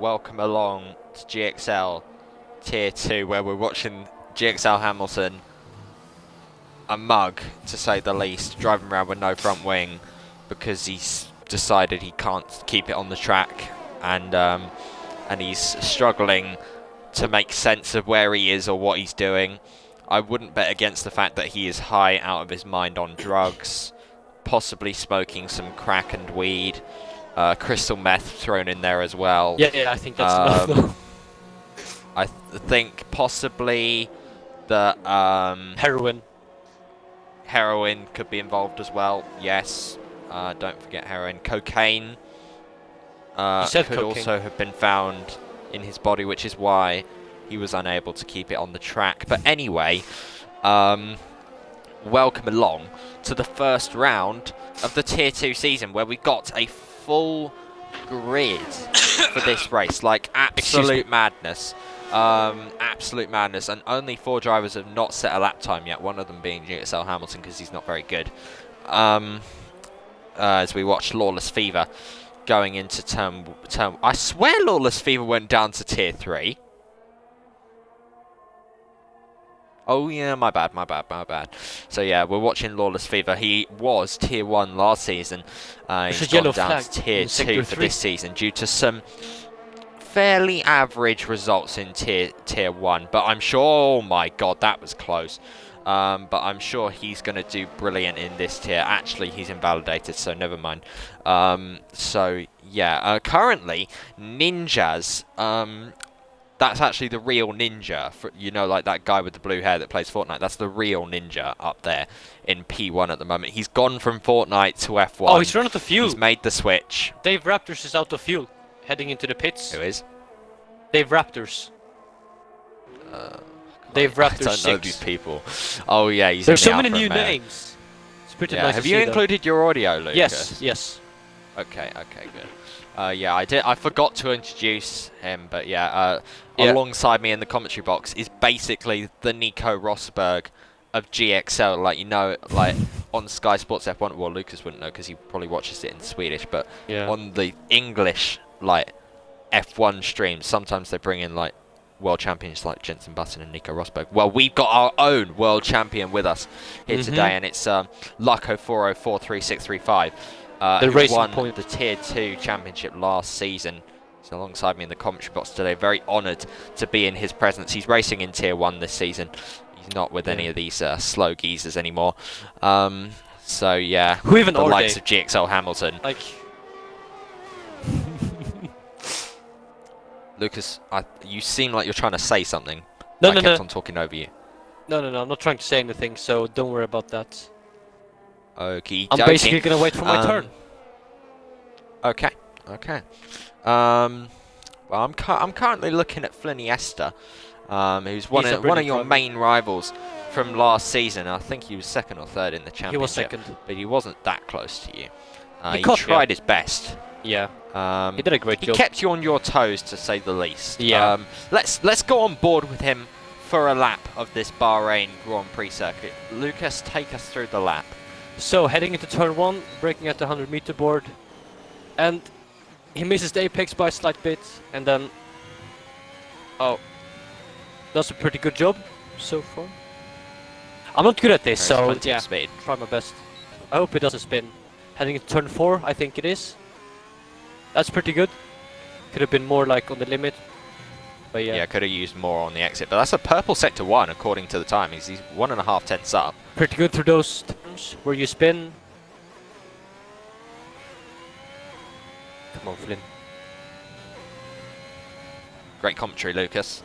welcome along to GXL Tier 2, where we're watching GXL Hamilton, a mug to say the least, driving around with no front wing because he's decided he can't keep it on the track, and he's struggling to make sense of where he is or what he's doing. I wouldn't bet against the fact that he is high out of his mind on drugs, possibly smoking some crack and weed, crystal meth thrown in there as well. Yeah, I think that's enough. I think possibly that heroin could be involved as well. Yes, don't forget heroin. Cocaine could also have been found in his body, which is why he was unable to keep it on the track. But anyway, welcome along to the first round of the Tier 2 season, where we got a full grid for this race. Like, absolute madness. Absolute madness. And only 4 drivers have not set a lap time yet, one of them being GXL Hamilton because he's not very good. As we watch Lawless Fever going into turn... I swear Lawless Fever went down to Tier 3. Oh yeah, my bad. So yeah, we're watching Lawless Fever. He was Tier 1 last season. He's gone down to Tier 2 for this season due to some fairly average results in Tier 1. But I'm sure, oh my god, that was close. But I'm sure he's going to do brilliant in this tier. Actually, he's invalidated, so never mind. So yeah, currently, Ninjas... that's actually the real Ninja, you know, like that guy with the blue hair that plays Fortnite. That's the real Ninja up there in P1 at the moment. He's gone from Fortnite to F1. Oh, he's run out of fuel. He's made the switch. Dave Raptors is out of fuel, heading into the pits. Who is? Dave Raptors. Dave Raptors. I don't know these people. Oh yeah, he's There's in the so many Alpha new Mare. names. It's pretty Yeah. nice Have to you see included your audio, Lucas? Yes. Okay, good. Yeah, I did. I forgot to introduce him, but yeah, alongside me in the commentary box is basically the Nico Rosberg of GXL. Like, you know, like on Sky Sports F1. Well, Lucas wouldn't know because he probably watches it in Swedish, but on the English like F1 streams, sometimes they bring in like world champions like Jenson Button and Nico Rosberg. Well, we've got our own world champion with us here today, and it's Lucko 404365. Who won the Tier 2 championship last season. He's alongside me in the commentary box today. Very honoured to be in his presence. He's racing in Tier 1 this season. He's not with any of these slow geezers anymore. So yeah, who even the likes of GXL Hamilton. Like Lucas, you seem like you're trying to say something. No, I kept on talking over you. No, I'm not trying to say anything, so don't worry about that. Okay. I'm basically gonna wait for my turn. Okay. Well, I'm currently looking at Fliniesta, who's one of your main rivals from last season. I think he was 2nd or 3rd in the championship. He was 2nd, but he wasn't that close to you. He tried his best. Yeah. He did a great job. He kept you on your toes, to say the least. Yeah. Let's go on board with him for a lap of this Bahrain Grand Prix circuit. Lucas, take us through the lap. So, heading into turn 1, braking at the 100-meter board, and he misses the apex by a slight bit, and then... Oh. That's a pretty good job so far. I'm not good at this, so yeah, try my best. I hope it doesn't spin. Heading into turn 4, I think it is. That's pretty good. Could have been more like on the limit. But yeah. Yeah, could have used more on the exit, but that's a purple sector 1 according to the timings. He's 1.5 tenths up. Pretty good through those turns where you spin. Come on, Flynn. Great commentary, Lucas.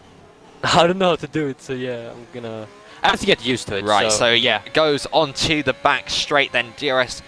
I don't know how to do it, so yeah, I have to get used to it. Right, so yeah, goes onto the back straight, then DRS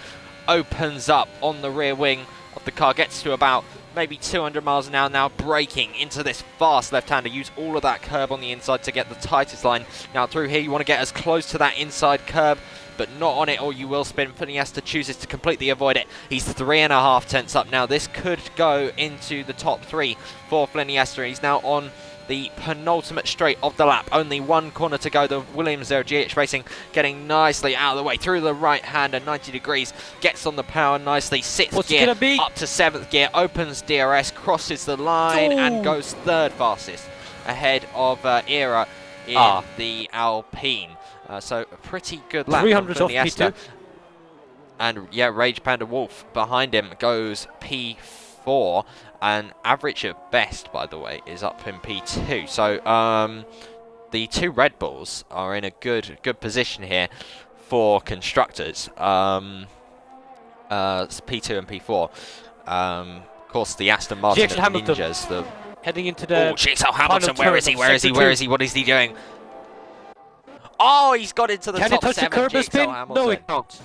opens up on the rear wing of the car, gets to about maybe 200 miles an hour now, braking into this fast left-hander. Use all of that curb on the inside to get the tightest line. Now through here, you want to get as close to that inside curb, but not on it or you will spin. Fliniesta chooses to completely avoid it. He's 3.5 tenths up now. This could go into the top 3 for Fliniesta. He's now on the penultimate straight of the lap. Only one corner to go. The Williams there, GH Racing, getting nicely out of the way through the right hand at 90 degrees. Gets on the power nicely. 6th gear up to 7th gear. Opens DRS, crosses the line, and goes 3rd fastest ahead of Era in the Alpine. So a pretty good lap. 300 off P2. And yeah, Rage Panda Wolf behind him goes P4, and average at best, by the way, is up in P2. So the 2 Red Bulls are in a good position here for constructors. P2 and P4. Of course, the Aston Martin and Hamilton Ninjas. Heading into the GXL Hamilton, where is he? Where is he? Where is he? What is he doing? Oh, he's got into the top 7. Can he touch the curb and spin? No, he can't.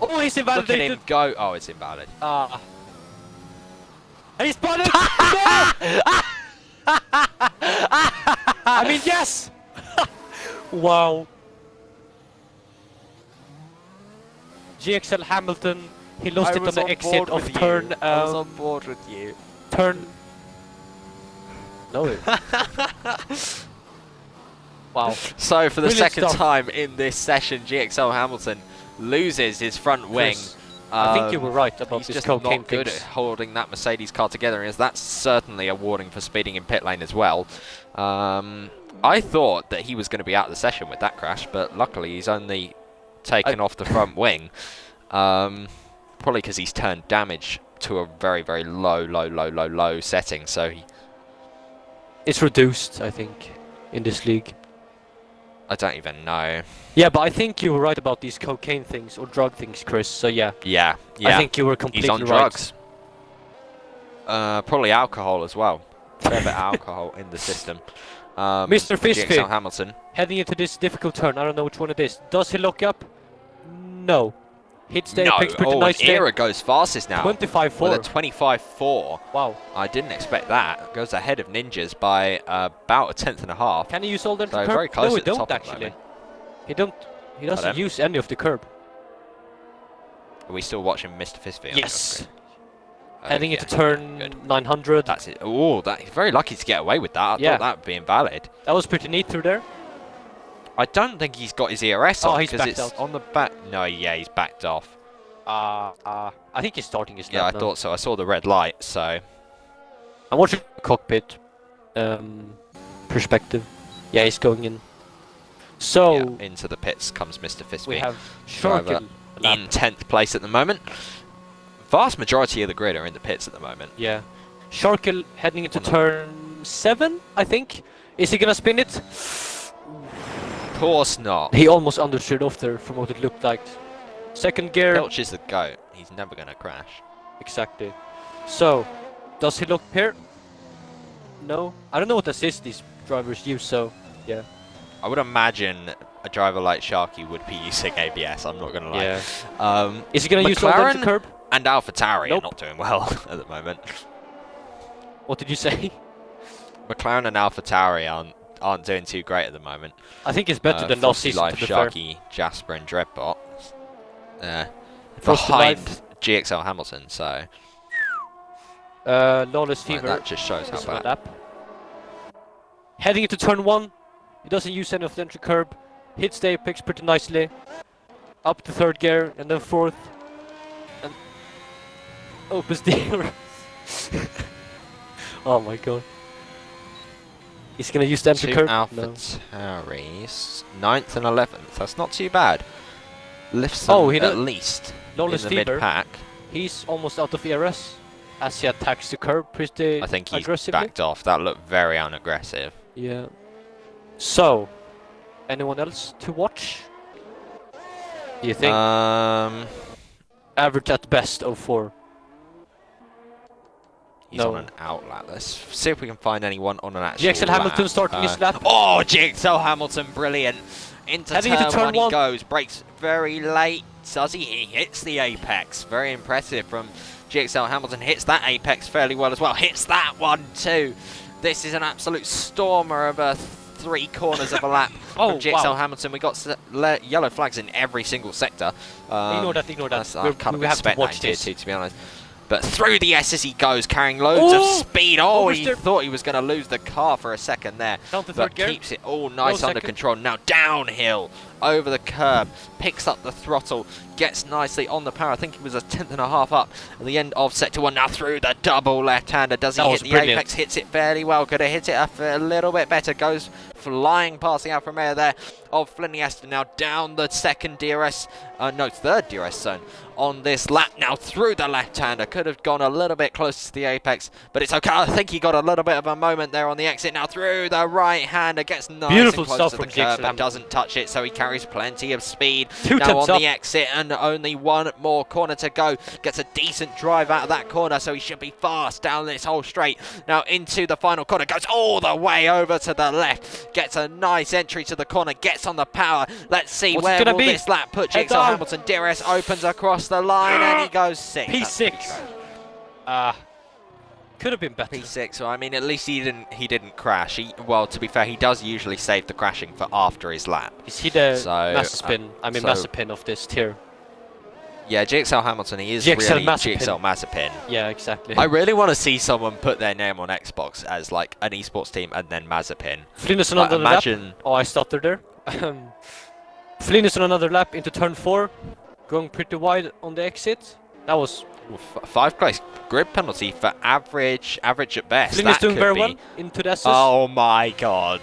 Oh, he's invalidated. Look at him go. Oh, it's invalid. And he's spotted. No! I mean, yes. Wow. GXL Hamilton. He lost it on the exit of turn. I was on board with you. Turn. No. Wow. So for the second time in this session, GXL Hamilton loses his front wing. I think you were right about this. He's just not good at holding that Mercedes car together, as that's certainly a warning for speeding in pit lane as well. I thought that he was going to be out of the session with that crash, but luckily he's only taken off the front wing. Probably because he's turned damage to a very, very low setting, so it's reduced, I think, in this league. I don't even know. Yeah, but I think you were right about these cocaine things or drug things, Chris. So yeah. Yeah. I think you were completely right. He's on drugs. Probably alcohol as well. Fair bit of alcohol in the system. Mr. GXL Hamilton heading into this difficult turn. I don't know which one it is. Does he lock up? No. Hits the apex pretty nicely. Era goes fastest now. 25.4. With a 25.4. Wow. I didn't expect that. Goes ahead of Ninjas by about 1/10.5. Can he use all the curb? Very close no, he at the don't top actually. He doesn't use any of the curb. Are we still watching Mr. Fistby? Yes. Heading into turn 900. That's it. Oh, he's very lucky to get away with that. I thought that would be invalid. That was pretty neat through there. I don't think he's got his ERS on because it's on the back. No, yeah, he's backed off. I think he's starting his lap now. I thought so. I saw the red light, so... I'm watching the cockpit perspective. Yeah, he's going in. So... Yeah, into the pits comes Mr. Fistby. We have Sharkin in 10th place at the moment. Vast majority of the grid are in the pits at the moment. Yeah. Sharkle heading into turn 7, I think. Is he gonna spin it? Of course not. He almost understeered off there from what it looked like. Second gear. Pilch is the GOAT. He's never gonna crash. Exactly. So, does he look here? No. I don't know what assist these drivers use, so yeah. I would imagine a driver like Sharky would be using ABS, I'm not gonna lie. Yeah. Is he gonna use all the curb? And AlphaTauri are not doing well at the moment. What did you say? McLaren and AlphaTauri aren't doing too great at the moment. I think it's better than last season, Life, Sharky, Jasper and Dreadbot. Behind GXL Hamilton, so... Lawless Fever. That just shows how bad. Heading into turn 1. He doesn't use any of the entry curb. Hits the apex pretty nicely. Up to 3rd gear and then 4th. And opens the... Oh my god. He's gonna use the entry curb? AlphaTauris, 9th and 11th. That's not too bad. Lifts them at least Lawless in the mid-pack. He's almost out of ERS as he attacks the curb pretty I think he's aggressively. Backed off. That looked very unaggressive. Yeah. So, anyone else to watch? Do you think? Average at best of 4. He's on an outlap. Let's see if we can find anyone on an actual GXL Hamilton starting his lap. Oh, GXL Hamilton, brilliant. Into turn 1 he goes. Brakes very late. Does he? He hits the apex. Very impressive from GXL Hamilton. Hits that apex fairly well as well. Hits that one too. This is an absolute stormer of 3 corners of a lap from GXL Hamilton. We got yellow flags in every single sector. Ignore that. I kind of expect that in Tier 2, to be honest. But through the S as he goes, carrying loads of speed. Oh, he Oversteer. thought he was going to lose the car for a second there. Down to But third gear. keeps it all nice No under second. control. Now downhill, over the curb, picks up the throttle, gets nicely on the power. I think he was a tenth and a half up at the end of sector 1. Now through the double left-hander. Does he That hit was the brilliant. apex? Hits it fairly well. Could have hit it a little bit better. Goes flying past the Alfa Romeo there of Fliniesta. Now down the second DRS, third DRS zone on this lap. Now through the left-hander. Could have gone a little bit closer to the apex, but it's okay. I think he got a little bit of a moment there on the exit. Now through the right-hander. Gets nice Beautiful and close stuff to the from curb, GXL. but doesn't touch it, so he carries plenty of speed. Two Now tenths on up. the exit, and only one more corner to go. Gets a decent drive out of that corner, so he should be fast down this whole straight. Now into the final corner. Goes all the way over to the left. Gets a nice entry to the corner. Gets on the power. Let's see What's it where gonna will be? this lap put Head GXL down. Hamilton. DRS opens across the line, and he goes 6. P6. Could have been better. P6. So I mean, at least he didn't crash. Well, to be fair, he does usually save the crashing for after his lap. Is he the So, Mazepin? so- Mazepin of this tier. Yeah, GXL Hamilton. He is GXL really Mazepin. GXL Mazepin. Yeah, exactly. I really want to see someone put their name on Xbox as like an esports team and then Mazepin. Flynn on Like, another lap. imagine. Oh, I stuttered there. Flynn on another lap into turn 4, going pretty wide on the exit. That was 5 place grid penalty for average at best. Flynn That is doing could very be- well into the SS. Oh my god.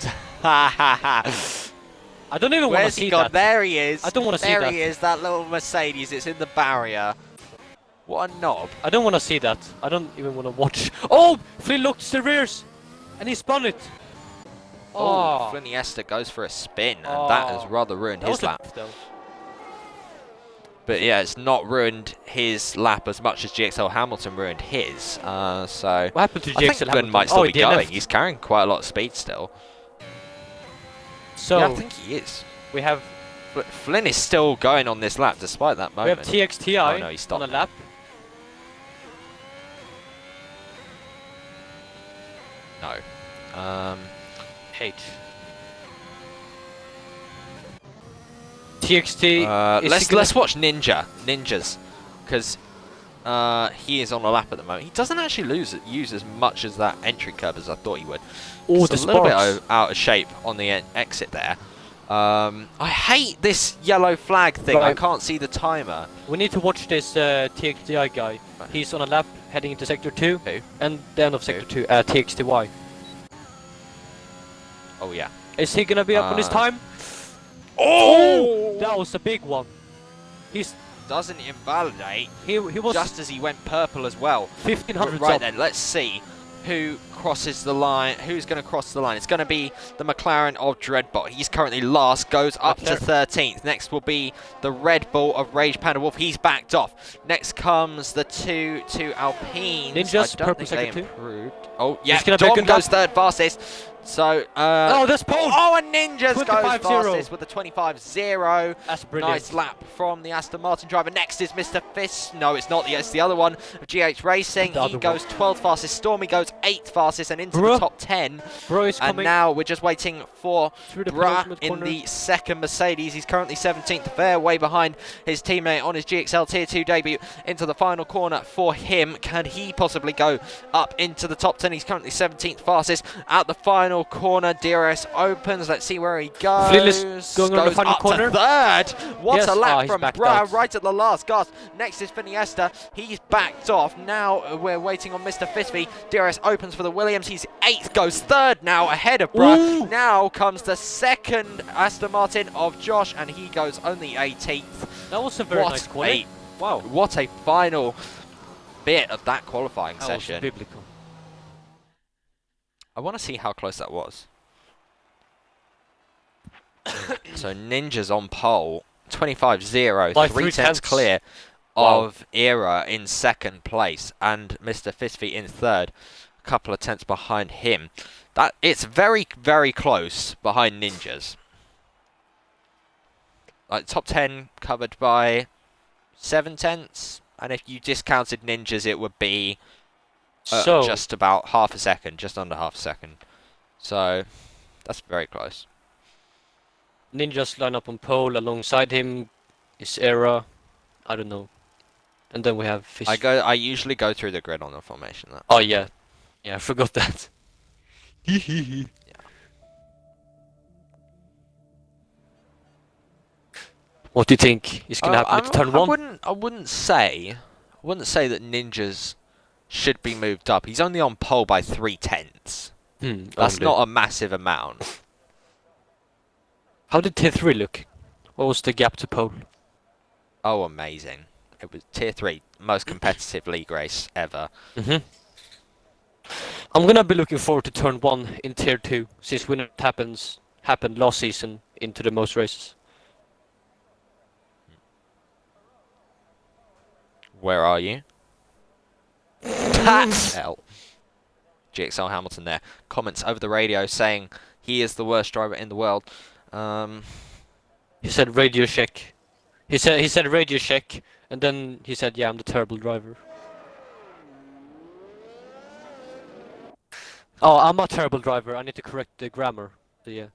I don't even want to Where's he see gone? that. There he is. I don't wanna see There that. he is, that little Mercedes. It's in the barrier. What a knob. I don't want to see that. I don't even want to watch. Oh, Flynn looked to the rears, and he spun it. Oh, Oh, Fliniesta goes for a spin, and that has rather ruined that his was a lap. diff though. But yeah, it's not ruined his lap as much as GXL Hamilton ruined his. So What happened to I think GXL Flynn Hamilton? might still Oh, be he DNF'd. going. He's carrying quite a lot of speed still. So Yeah, I think he is. we have Flynn is still going on this lap despite that we have moment. TXTI Oh, no, he on stopped a now. lap. No. H. TXT. Let's watch Ninjas, because he is on a lap at the moment. He doesn't actually use as much as that entry curve as I thought he would. Oh, Just the a little bit sparks. out of shape on the exit there. I hate this yellow flag thing. I Right. can't see the timer. We need to watch this TXTI guy. Right. He's on a lap heading into sector 2 Who? and the end of sector 2. TXTY. Oh yeah. Is he gonna be up on his time? Oh! That was a big one. He's Doesn't invalidate. he was Just as he went purple as well. 1500 Right up. then, let's see who crosses the line. Who's going to cross the line? It's going to be the McLaren of Dreadbot. He's currently last, goes up to 13th. Next will be the Red Bull of Rage Panda Wolf. He's backed off. Next comes the two Alpines. Ninjas, I don't purple think they second two. improved. Oh, yeah, He's gonna be a Dom good goes lap. third fastest. So, Oh, that's pole! Oh, and Ninjas goes 25-0. fastest with the 25-0. That's brilliant. Nice lap from the Aston Martin driver. Next is Mr. Fist. No, it's not. It's the other one of GH Racing. The He other goes 12th fastest. Stormy goes 8th fastest and into Bruh. the top 10. Bro is And coming now we're just waiting for through the Bruh penultimate in corner. the second Mercedes. He's currently 17th, fair way behind his teammate on his GXL Tier 2 debut. Into the final corner for him. Can he possibly go up into the top 10? He's currently 17th fastest. At the final corner, DRS opens. Let's see where he goes. Flynn is going on the Goes final up corner. to third. What Yes. a Oh, lap he's from backed Bruh out. right at the last gasp. Next is Finiesta. He's backed off. Now we're waiting on Mr. Fisby. DRS opens for the Williams. He's 8th, goes 3rd now ahead of Bruh. Ooh. Now comes the second Aston Martin of Josh, and he goes only 18th. That was a very What nice corner. a Wow. What a final bit of that qualifying That was session. biblical. I want to see how close that was. So Ninja's on pole, 25-0, By 3 3 tenths tenths. clear Wow. of Era in second place, and Mr. Fistfeet in third, a couple of tenths behind him. That it's very, very close behind Ninjas. Like top 10 covered by 7 tenths, and if you discounted Ninjas, it would be So just about half a second, just under half a second. So that's very close. Ninjas line up on pole alongside him. Is Era. I don't know. and then we have Fish. I usually go through the grid on the formation. That. Oh yeah, yeah, I forgot that. What do you think is gonna happen at turn 1? I wouldn't say that Ninjas should be moved up. He's only on pole by 3/10. That's Only. not a massive amount. How did T3 look? What was the gap to pole? Oh, amazing! It was tier 3, most competitive league race ever. I'm gonna be looking forward to turn 1 in tier 2, since when it happened last season into the most races. Where are you? Hell. GXL Hamilton there. Comments over the radio saying he is the worst driver in the world. He said radio check. He said radio check, and then he said, yeah, I'm the terrible driver. Oh, I'm a terrible driver. I need to correct the grammar. So, yeah.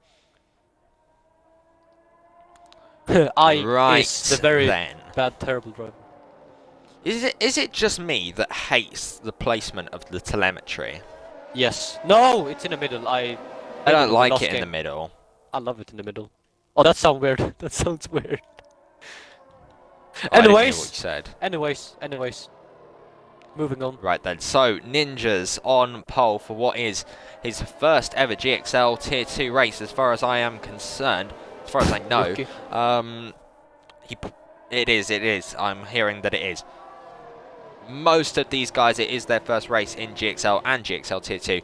Is the very bad terrible driver. Is it just me that hates the placement of the telemetry? Yes. No, it's in the middle. I don't like it in the middle. I love it in the middle. Oh, that sounds weird. That sounds weird. I didn't hear Anyways. what you said. Anyways. Moving on. Right then, so Ninja's on pole for what is his first ever GXL Tier 2 race, as far as I am concerned, as far as I know. It is. I'm hearing that it is. Most of these guys, it is their first race in GXL and GXL Tier 2.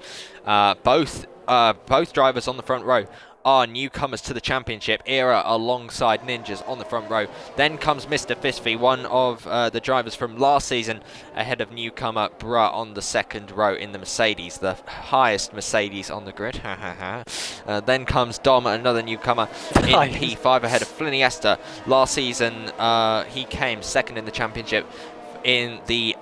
Both drivers on the front row are newcomers to the championship. Era alongside Ninjas on the front row. Then comes Mr. Fisfy, one of the drivers from last season, ahead of newcomer Bruh on the second row in the Mercedes, the highest Mercedes on the grid. Then comes Dom, another newcomer in P5 ahead of Fliniesta. Last season, he came second in the championship in the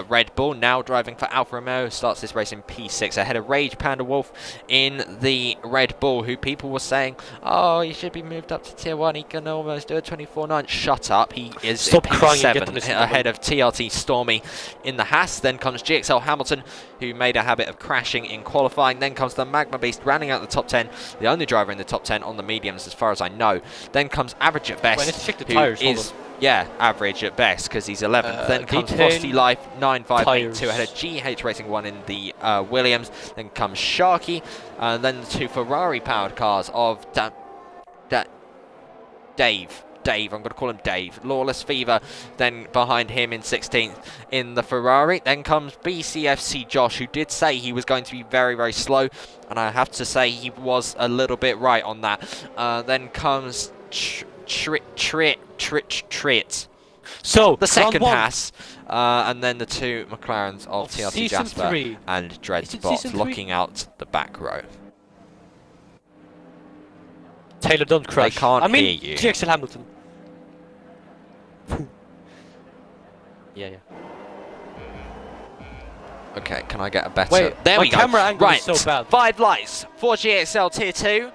Red Bull, now driving for Alfa Romeo, starts this race in P6 ahead of Rage Panda Wolf in the Red Bull, who people were saying, oh, he should be moved up to tier 1, he can almost do a 24.9. Shut up, he is in P7 ahead of TRT Stormy in the Haas. Then comes GXL Hamilton, who made a habit of crashing in qualifying. Then comes the Magma Beast, rounding out the top 10, the only driver in the top 10 on the mediums as far as I know. Then comes Average at Best, yeah, average at best, because he's 11th. Then comes Frosty Life, 9582 ahead of GH Racing 1 in the Williams. Then comes Sharky, and then the two Ferrari-powered cars of Dave, I'm going to call him Dave. Lawless Fever, then behind him in 16th in the Ferrari. Then comes BCFC Josh, who did say he was going to be very, very slow, and I have to say he was a little bit right on that. Then comes Trit. So the second pass, and then the two McLarens of TRT Jasper 3. and Dreadspot locking out the back row. Taylor, don't crash. They can't hear you. GXL Hamilton. yeah. Okay, can I get a better? Wait, there we go. Camera angle right, is so bad. 5 lights for GXL Tier 2.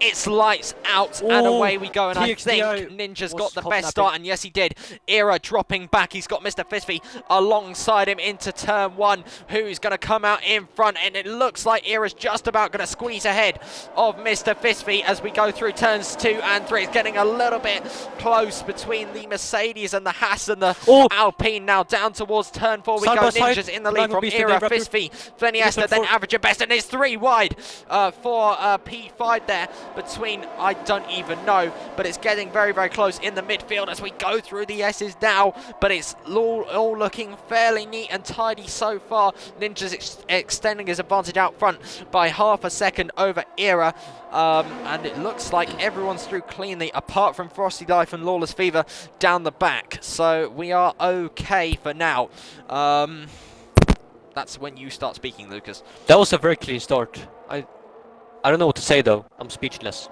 It's lights out and away we go, and I think Ninja's got the best start, and yes he did. Era dropping back, he's got Mr. Fisfy alongside him into turn 1, who's going to come out in front, and it looks like Era's just about going to squeeze ahead of Mr. Fisfy as we go through turns 2 and 3. It's getting a little bit close between the Mercedes and the Haas and the Alpine. Now down towards turn 4 we go. Ninja's in the lead from Era, Fisfy, Fliniesta, then Average at Best, and it's 3 wide for P5 there. Between, I don't even know, but it's getting very, very close in the midfield as we go through the S's now, but it's all looking fairly neat and tidy so far. Ninja's extending his advantage out front by half a second over Era, and it looks like everyone's through cleanly apart from Frosty Life and Lawless Fever down the back, so we are okay for now. That's when you start speaking, Lucas. That was a very clean start. I don't know what to say though. I'm speechless.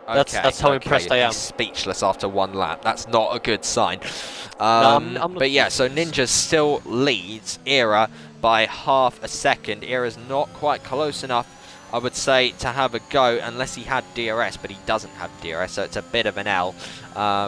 That's how impressed I am. He's speechless after 1 lap. That's not a good sign. I'm not but yeah, so Ninja still leads Era by half a second. Era's not quite close enough I would say, to have a go, unless he had DRS, but he doesn't have DRS, so it's a bit of an L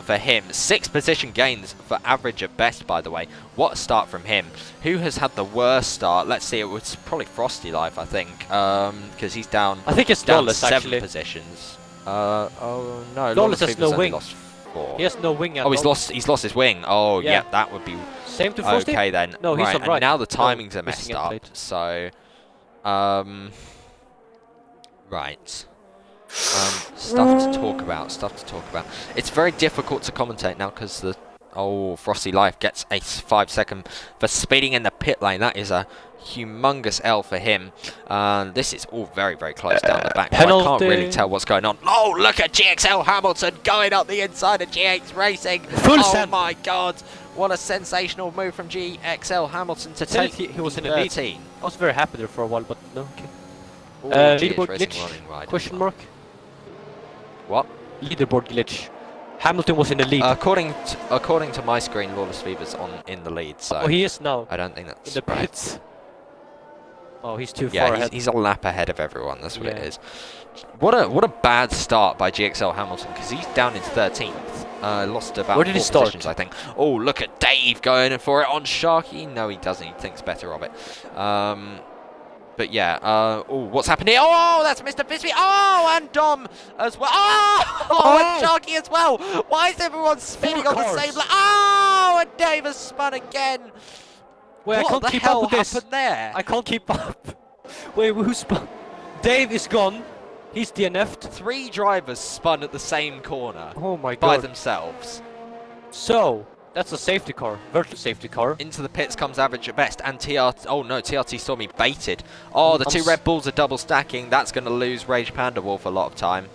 for him. 6 position gains for average at best, by the way. What a start from him. Who has had the worst start? Let's see, it was probably Frosty Life, I think, because he's down, I think it's down Lawless, 7 actually. positions. Oh no, Lawless has no only wing. lost 4. He has no wing at Oh, all. he's lost his wing. Oh, yeah, that would be Same to Frosty? okay then. No, he's right, on and right. now the No, timings are missing messed end up. plate. So, right. Stuff to talk about. It's very difficult to commentate now because the Frosty Life gets a 5-second for speeding in the pit lane. That is a humongous L for him. This is all very, very close down the back. So I can't really tell what's going on. Oh, look at GXL Hamilton going up the inside of GX Racing. Oh my God. What a sensational move from GXL Hamilton to take he was in the lead. 13. I was very happy there for a while, but no, okay. Ooh, Leaderboard GX Racing glitch? running wide. Question mark? What? Leaderboard glitch. Hamilton was in the lead. According to my screen, Lawless Fever's in the lead, so oh, he is now. I don't think that's In the right. pits. Oh, he's too far Yeah, ahead. he's a lap ahead of everyone. That's what it Yeah. is. What a bad start by GXL Hamilton, because he's down into 13th. Lost about Where did he 4 start? positions, I think. Oh, look at Dave going for it on Sharky. No, he doesn't. He thinks better of it. But yeah, oh, what's happened here? Oh, that's Mr. Bisbee. Oh, and Dom as well. Oh, and Sharky as well. Why is everyone spinning on the same line? Oh, and Dave has spun again. Wait, what I can't the keep hell up with this. happened there? I can't keep up. Wait, who's spun? Dave is gone. He's DNF'd. 3 drivers spun at the same corner Oh my by God. themselves. So, that's a safety car. Virtual safety car. Into the pits comes average at best, and TRT. Oh no, TRT saw me baited. Oh, the 2 Red Bulls are double stacking. That's going to lose Rage Panda Wolf a lot of time.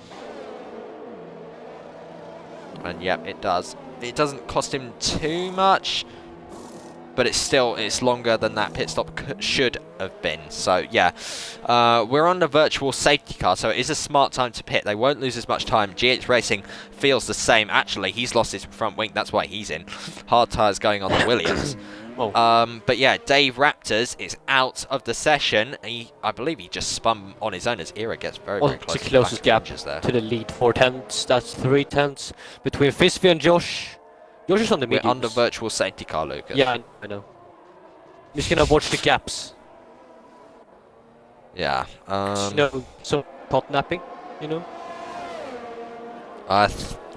And yep, it does. It doesn't cost him too much, but it's longer than that pit stop should have been. So yeah, we're on the virtual safety car, so it is a smart time to pit. They won't lose as much time. GX Racing feels the same. Actually, he's lost his front wing. That's why he's in. Hard tyres going on the Williams. But yeah, Dave Raptors is out of the session. I believe he just spun on his own as Era gets very, very close. The closest gap there. to the lead. 4 tenths. That's 3 tenths between Fisby and Josh. Josh is on the mediums. We're under virtual safety car, Lucas. Yeah, I know. I'm just gonna watch the gaps. Yeah. You know, so pot napping, you know.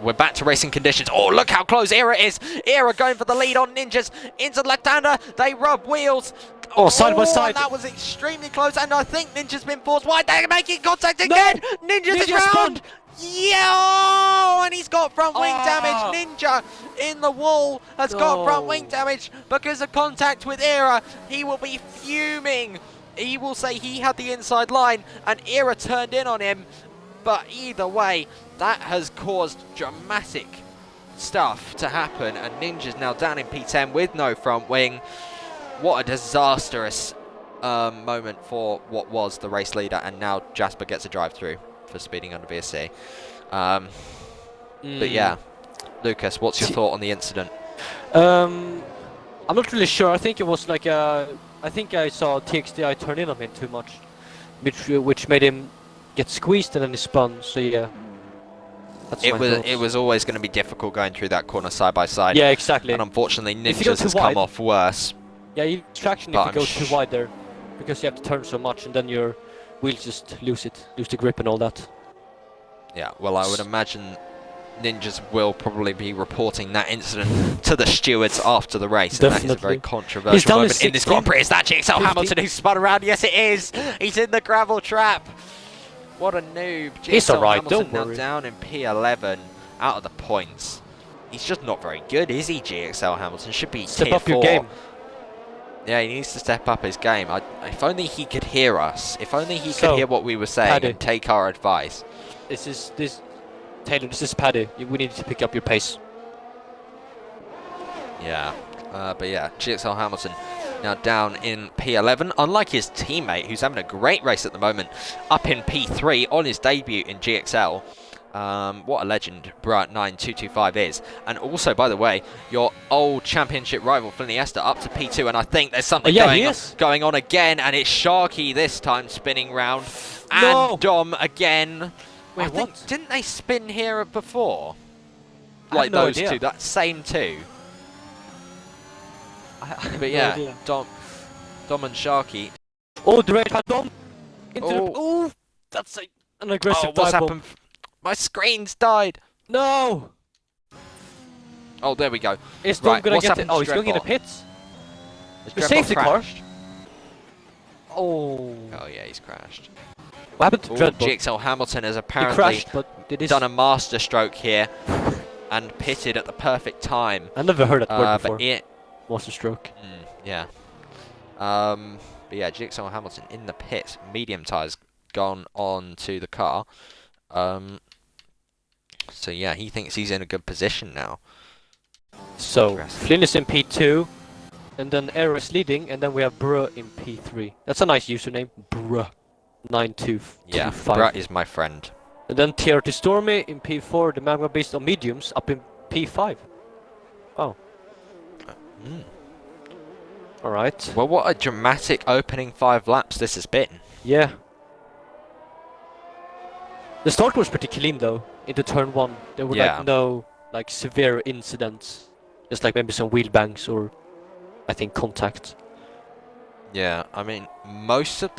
We're back to racing conditions. Oh, look how close Era is. Era going for the lead on Ninjas into left-hander. They rub wheels. Oh, side by side. That was extremely close, and I think Ninja's been forced wide. They're making contact again. No. Ninja's round. Yeah, and he's got front wing damage. Ninja in the wall has got front wing damage because of contact with Era. He will be fuming. He will say he had the inside line and Era turned in on him. But either way, that has caused dramatic stuff to happen, and Ninja's now down in P10 with no front wing. What a disastrous moment for what was the race leader, and now Jasper gets a drive-through for speeding under VSC. But yeah, Lucas, what's your thought on the incident? I'm not really sure. I think it was like I think I saw TXDI turn in on him too much, which made him get squeezed and then he spun. So yeah, it was always going to be difficult going through that corner side by side. Yeah, exactly. And unfortunately, Ninjas has come off worse. Yeah, you lose traction if you go too wide there, because you have to turn so much, and then your wheels just lose the grip and all that. Yeah, well, I would imagine Ninjas will probably be reporting that incident to the stewards after the race. Definitely. And that is a very controversial moment in this Grand Prix. Is that GXL Hamilton who spun around? Yes, it is. He's in the gravel trap. What a noob. He's alright, Hamilton don't worry. Now down in P11, out of the points. He's just not very good, is he, GXL Hamilton? Should be Step tier up 4. your game. Yeah, he needs to step up his game. If only he could hear us. If only he could hear what we were saying and take our advice. Taylor, this is Paddy. We need to pick up your pace. Yeah, but yeah, GXL Hamilton now down in P11. Unlike his teammate, who's having a great race at the moment, up in P3 on his debut in GXL. What a legend Brat 9225 is. And also, by the way, your old championship rival Fliniesta up to P2, and I think there's something going on again, and it's Sharky this time spinning round. No. And Dom again. Wait, what? Didn't they spin here before? I Like have no those idea. two, that same two. But yeah, Dom and Sharky. Oh, the right hand Dom! Oh. That's an aggressive what's dive bomb. happened? My screen's died. No! Oh, there we go. Is Dom Right, gonna what's get it? happened Oh, to he's going in the Dreadbot? pits. Has The Dreadbot safety car. crashed? Oh. Oh yeah, he's crashed. What happened to Ooh, Dreadbot? GXL Hamilton has He apparently crashed, but did his... done a master stroke here and pitted at the perfect time. I never heard that word before. But it, Master stroke. yeah. But yeah, GXL Hamilton in the pits. Medium tyres gone on to the car. So yeah, he thinks he's in a good position now. So, Flynn is in P2, and then Aero is leading, and then we have Bruh in P3. That's a nice username, Bruh. 9225. Yeah, Brett is my friend. And then TRT Stormy in P4, the Magma Beast on mediums up in P5. Oh. Alright. Well, what a dramatic opening 5 laps this has been. Yeah. The start was pretty clean though, into turn 1. There were like no like severe incidents. Just like maybe some wheel bangs or I think contact. Yeah, I mean most of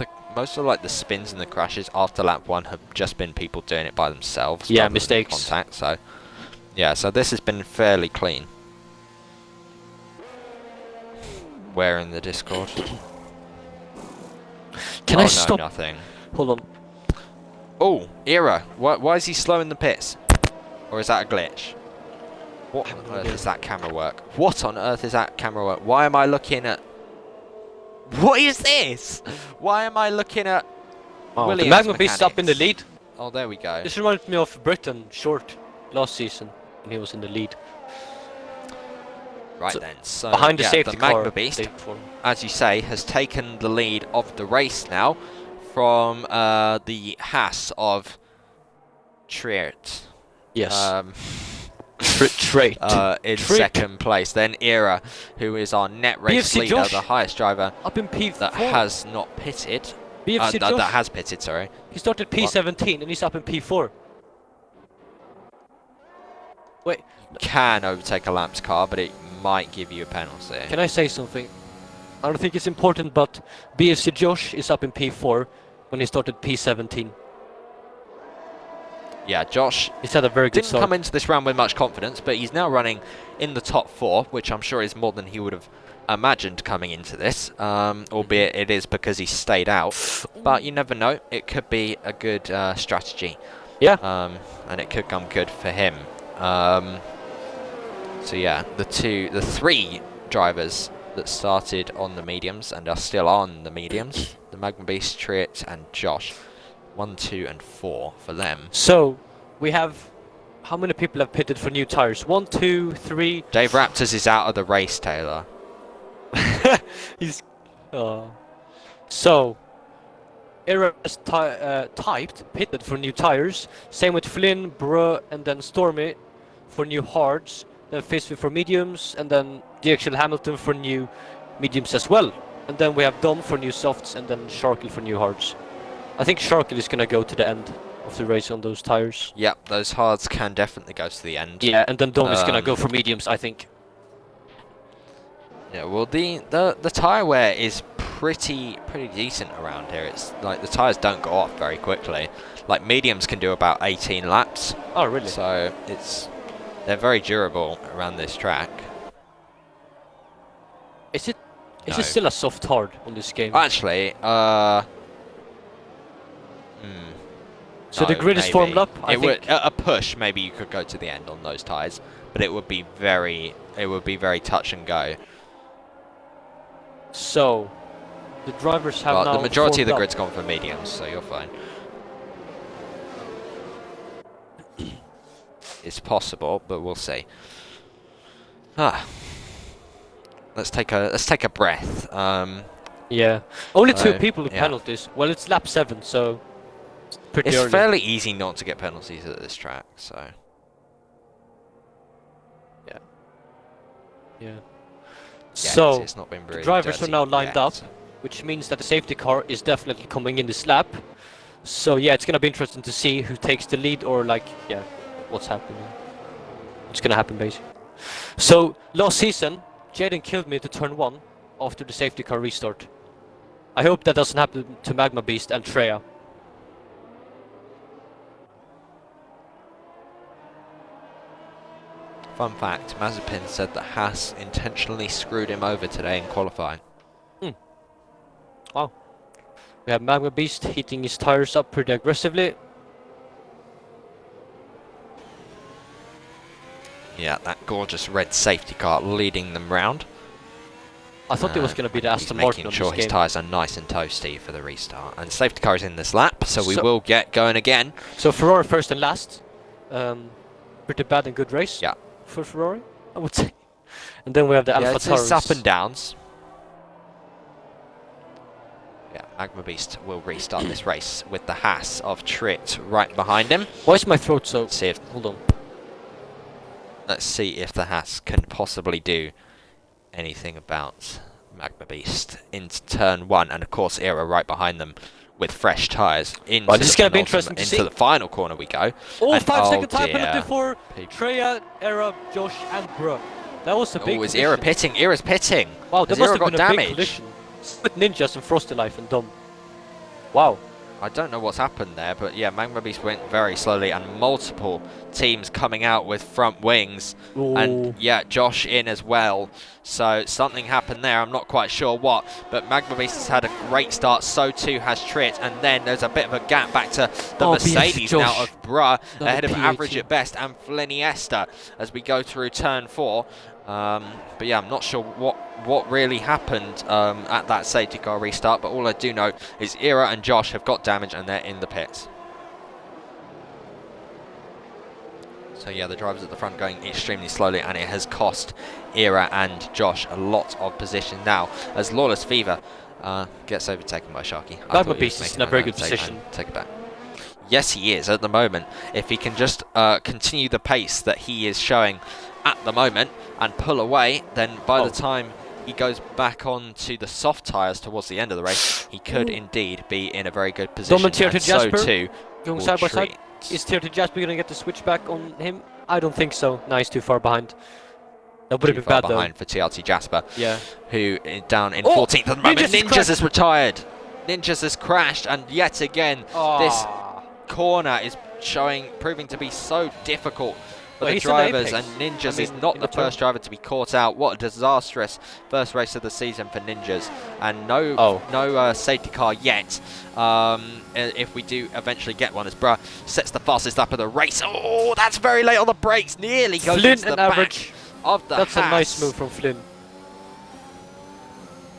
like the spins and the crashes after lap 1 have just been people doing it by themselves. Yeah, rather than mistakes. Contact, so yeah, so this has been fairly clean. Where in the Discord? Can I stop? Nothing. Hold on. Oh, Era. Why is he slow in the pits? Or is that a glitch? What on earth is that camera work? What on earth is that camera work? Why am I looking at... What is this? Why am I looking at... Oh, the Williams Magma Beast up in the mechanics? lead. Oh, there we go. This reminds me of Britain Short last season when he was in the lead. Right So, then, so behind the yeah, safety the car. Magma Beast, as you say, has taken the lead of the race now from the Haas of Triert. Yes. Trait. In Trick. second place. Then Era, who is our net race BFC leader, Josh. the highest driver Up in P4. that has not pitted. BFC Josh. That has pitted, sorry. He started P17 and he's up in P4. Wait. Can overtake a lapped car, but it might give you a penalty. Can I say something? I don't think it's important, but BFC Josh is up in P4 when he started P17. Yeah, Josh He's had a very good didn't start. come into this round with much confidence, but he's now running in the top 4, which I'm sure is more than he would have imagined coming into this, albeit it is because he stayed out. But you never know, it could be a good strategy. Yeah. And it could come good for him. So yeah, the 3 drivers that started on the mediums and are still on the mediums, the Magma Beast, Triet and Josh. 1, 2 and 4 for them. So, we have... How many people have pitted for new tires? 1, 2, 3... Dave Raptors is out of the race, Taylor. He's... So... Era has pitted for new tires. Same with Flynn, Bruh, and then Stormy for new hards. Then Fisby for mediums, and then GXL Hamilton for new mediums as well. And then we have Dom for new softs, and then Sharkle for new hards. I think Sharkle is gonna go to the end of the race on those tires. Yep, those hards can definitely go to the end. Yeah, and then Dom is gonna go for mediums, I think. Yeah, well, the tire wear is pretty decent around here. It's like the tires don't go off very quickly. Like mediums can do about 18 laps. Oh, really? So they're very durable around this track. Is it still a soft hard on this game? Actually, So the grid is formed up. I think a push. Maybe you could go to the end on those tires, but it would be very touch and go. so. The drivers have Well, now the majority of the formed grid's gone for mediums, so you're fine. It's possible, but we'll see. Let's take a breath. Yeah. Only 2 people with yeah. penalties. Well, it's lap 7, so pretty It's early. fairly easy not to get penalties at this track, so. Yeah. Yeah, So it's not been the really drivers are dirty now lined yet. up, which means that the safety car is definitely coming in this lap. So yeah, it's gonna be interesting to see who takes the lead or like, yeah, what's happening. What's gonna happen basically. So last season, Jaden killed me to turn 1 after the safety car restart. I hope that doesn't happen to Magma Beast and Treya. Fun fact, Mazepin said that Haas intentionally screwed him over today in qualifying. Wow. We have Magma Beast heating his tires up pretty aggressively. Yeah, that gorgeous red safety car leading them round. I thought it was going to be the He's Aston Martin making on sure this his game. tyres are nice and toasty for the restart. And safety car is in this lap, so we So- will get going again. So Ferrari first and last. Pretty bad and good race. Yeah. For Ferrari, I would say. And then we have the Yeah, Alpha it's up Taurus. and downs. Yeah, Magma Beast will restart this race with the Haas of Trit right behind him. Why is my throat so... Let's see if Hold on. the Haas can possibly do anything about Magma Beast into turn 1, and of course Era right behind them with fresh tyres. Well, this is going to be interesting to see. Into the final corner we go. Oh, And- 5-second time dear. penalty for People- Treya, Era, Josh, and Bruh. That was a big Oh, is collision. Era pitting? Era's pitting. Wow, that Has must Era have been got a big damage? collision. With Ninjas and Frosty Life and Dom. Wow. I don't know what's happened there, but yeah, Magma Beast went very slowly, and multiple teams coming out with front wings. And Ooh. yeah, Josh in as well. So something happened there. I'm not quite sure what, but Magma Beast has had a great start. So too has Trit, and then there's a bit of a gap back to the Oh, Mercedes BF now Josh. of Bruh, Another ahead of P18. Average at best and Fliniesta as we go through turn 4. But yeah, I'm not sure what really happened at that safety car restart, but all I do know is Era and Josh have got damage and they're in the pits. So yeah, the drivers at the front going extremely slowly, and it has cost Era and Josh a lot of position now as Lawless Fever gets overtaken by Sharky. I Magma thought he was Beast is making in a an very good overtake position. and take it back. Yes, he is at the moment. If he can just continue the pace that he is showing at the moment and pull away, then by the time he goes back onto the soft tyres towards the end of the race, he could indeed be in a very good position. Dominator And Jasper so too going will side by side. Treat. Is Tirti Jasper going to get the switch back on him? I don't think so. No, he's too far behind. That would have Too been far bad behind for TRT Jasper, Yeah. who is down in Oh, 14th at the moment. Ninjas has Ninjas crashed. is retired. Ninjas has crashed, and yet again, this corner is proving to be so difficult for Well, the he's in drivers, Apex. and Ninjas I is mean, not in the the turn. first driver to be caught out. What a disastrous first race of the season for Ninjas, and no safety car yet. If we do eventually get one, as Bruh sets the fastest lap of the race. Oh, that's very late on the brakes. Nearly goes Flynn into the and back Average. of the That's a nice Haas. move from Flynn.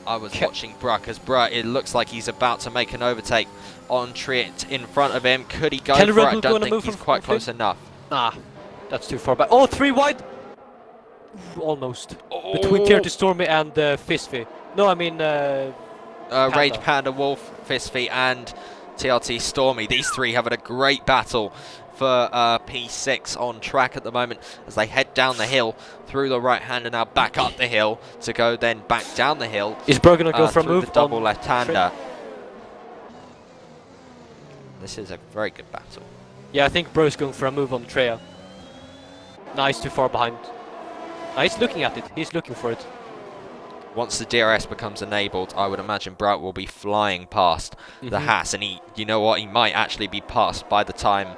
I was watching Bruh, because Bruh, it looks like he's about to make an overtake on Triet in front of him. Could he go Can for Red it? I Bull go don't on a think move he's from quite Flynn? close enough. Nah, that's too far back. Oh, 3 wide! Ooh, almost. Between Tirti Stormy and Fisfi. No, I mean... Rage Panda. Panda, Wolf, Fistfeet and TRT Stormy. These three having a great battle for P6 on track at the moment as they head down the hill through the right hand and now back up the hill to go then back down the hill. Is Bro going to go for a through move the double on left-hander. This is a very good battle. Yeah, I think Bro's going for a move on Treya. Nice, too far behind. Nah, he's looking at it. He's looking for it. Once the DRS becomes enabled, I would imagine Brout will be flying past the Haas, and you know what, he might actually be passed by the time,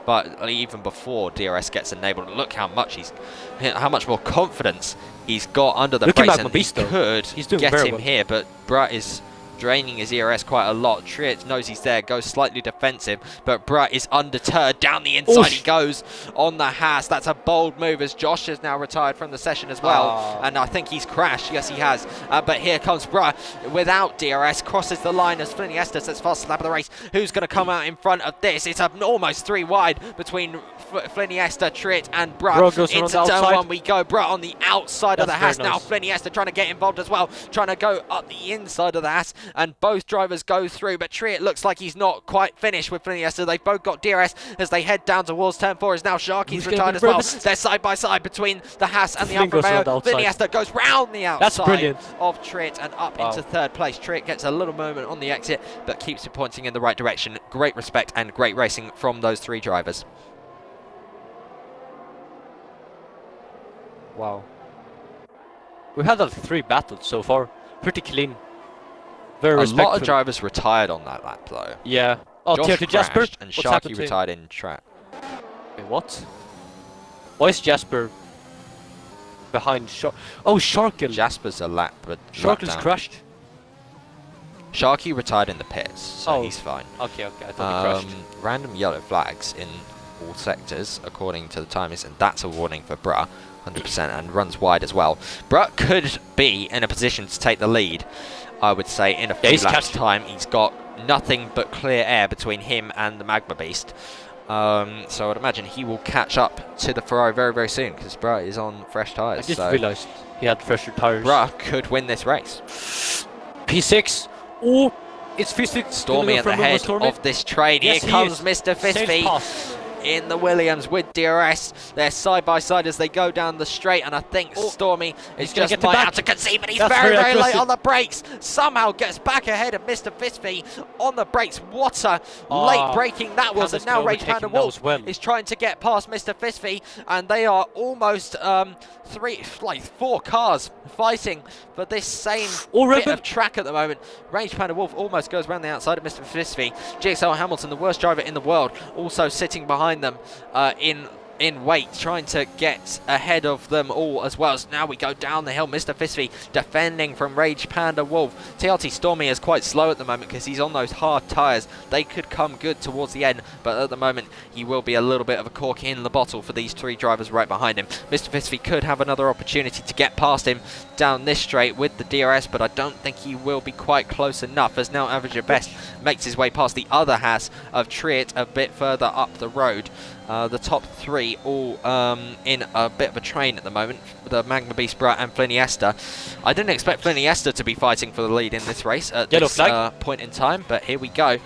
but even before DRS gets enabled. Look how much more confidence he's got under the Look at brakes, Magma and he Beast, though. could He's doing get very him well. here, but Brout is draining his ERS quite a lot. Triet knows he's there, goes slightly defensive, but Brutt is undeterred. Down the inside he goes on the Haas. That's a bold move as Josh is now retired from the session as well. And I think he's crashed. Yes, he has. But here comes Brutt without DRS, crosses the line as Fliniesta sets fastest lap of the race. Who's going to come out in front of this? It's almost 3 wide between Fliniesta, Triet and Brutt. Goes Into on the turn outside. 1 we go. Brutt on the outside of the That's Haas very now. nice. Fliniesta trying to get involved as well, trying to go up the inside of the Haas. and both drivers go through, but Triet looks like he's not quite finished with Fliniesta. They've both got DRS as they head down towards turn 4. Is now Sharky's retired as well. They're side by side between the Haas and the Alfa Romeo. Fliniesta goes round the outside of Triet and up into third place. Triet gets a little moment on the exit, but keeps it pointing in the right direction. Great respect and great racing from those three drivers. Wow. We've had like 3 battles so far. Pretty clean. Very respectful. A lot of drivers retired on that lap though. Yeah. Oh, Josh Jasper and Sharky retired in track. Wait, what? Why is Jasper behind Shark? Oh, Sharky. Jasper's a lap, but Sharky's crashed. Sharky retired in the pits, so he's fine. Okay, I thought he crashed. Random yellow flags in all sectors, according to the timings, and that's a warning for Bruh, 100%, and runs wide as well. Bruh could be in a position to take the lead, I would say, in a few laps' time. He's got nothing but clear air between him and the Magma Beast. So I'd imagine he will catch up to the Ferrari very, very soon, because Bruh is on fresh tyres. I just realised he had fresher tyres. Bruh could win this race. P6. Oh, it's Fisby. Stormy at the head of this train. Yes, here comes Mr. Fisby in the Williams with DRS. They're side by side as they go down the straight, and I think Stormy is just might have to concede, but he's very, very late on the brakes. Somehow gets back ahead of Mr. Fisby on the brakes. What a late braking that was, and now Rage Panda Wolf is trying to get past Mr. Fisby, and they are almost 4 cars fighting for this same bit of track at the moment. Rage Panda Wolf almost goes around the outside of Mr. Fisby. GXL Hamilton, the worst driver in the world, also sitting behind them in weight, trying to get ahead of them all as well. So now we go down the hill. Mr. Fisby defending from Rage Panda Wolf. TRT Stormy is quite slow at the moment because he's on those hard tyres. They could come good towards the end, but at the moment he will be a little bit of a cork in the bottle for these 3 drivers right behind him. Mr. Fisby could have another opportunity to get past him down this straight with the DRS, but I don't think he will be quite close enough, as now Average at Best makes his way past the other Haas of Triet a bit further up the road. The top 3 all in a bit of a train at the moment, the Magma Beast, Bruh and Fliniesta. I didn't expect Fliniesta to be fighting for the lead in this race at this point in time, but here we go.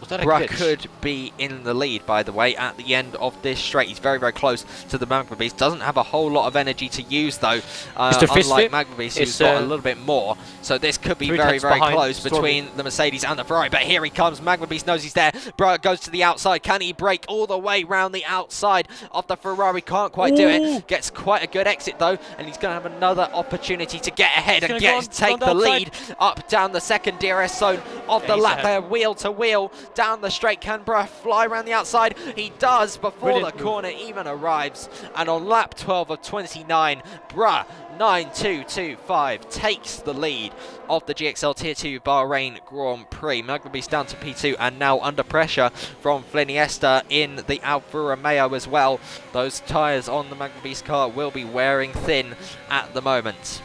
Bruh could be in the lead, by the way, at the end of this straight. He's very, very close to the Magma Beast. Doesn't have a whole lot of energy to use, though, unlike Magma Beast, who's got a little bit more. So this could be very, very close between the Mercedes and the Ferrari. But here he comes. Magma Beast knows he's there. Bruh goes to the outside. Can he break all the way round the outside of the Ferrari? Can't quite do it. Gets quite a good exit, though, and he's going to have another opportunity to get ahead and take the lead up down the second DRS zone of the lap there, wheel to wheel. Down the straight. Can Bruh fly around the outside? He does before the corner even arrives. And on lap 12 of 29, Bruh 9.225 takes the lead of the GXL Tier 2 Bahrain Grand Prix. Magma Beast down to P2 and now under pressure from Fliniesta in the Alfa Romeo as well. Those tyres on the Magma Beast car will be wearing thin at the moment.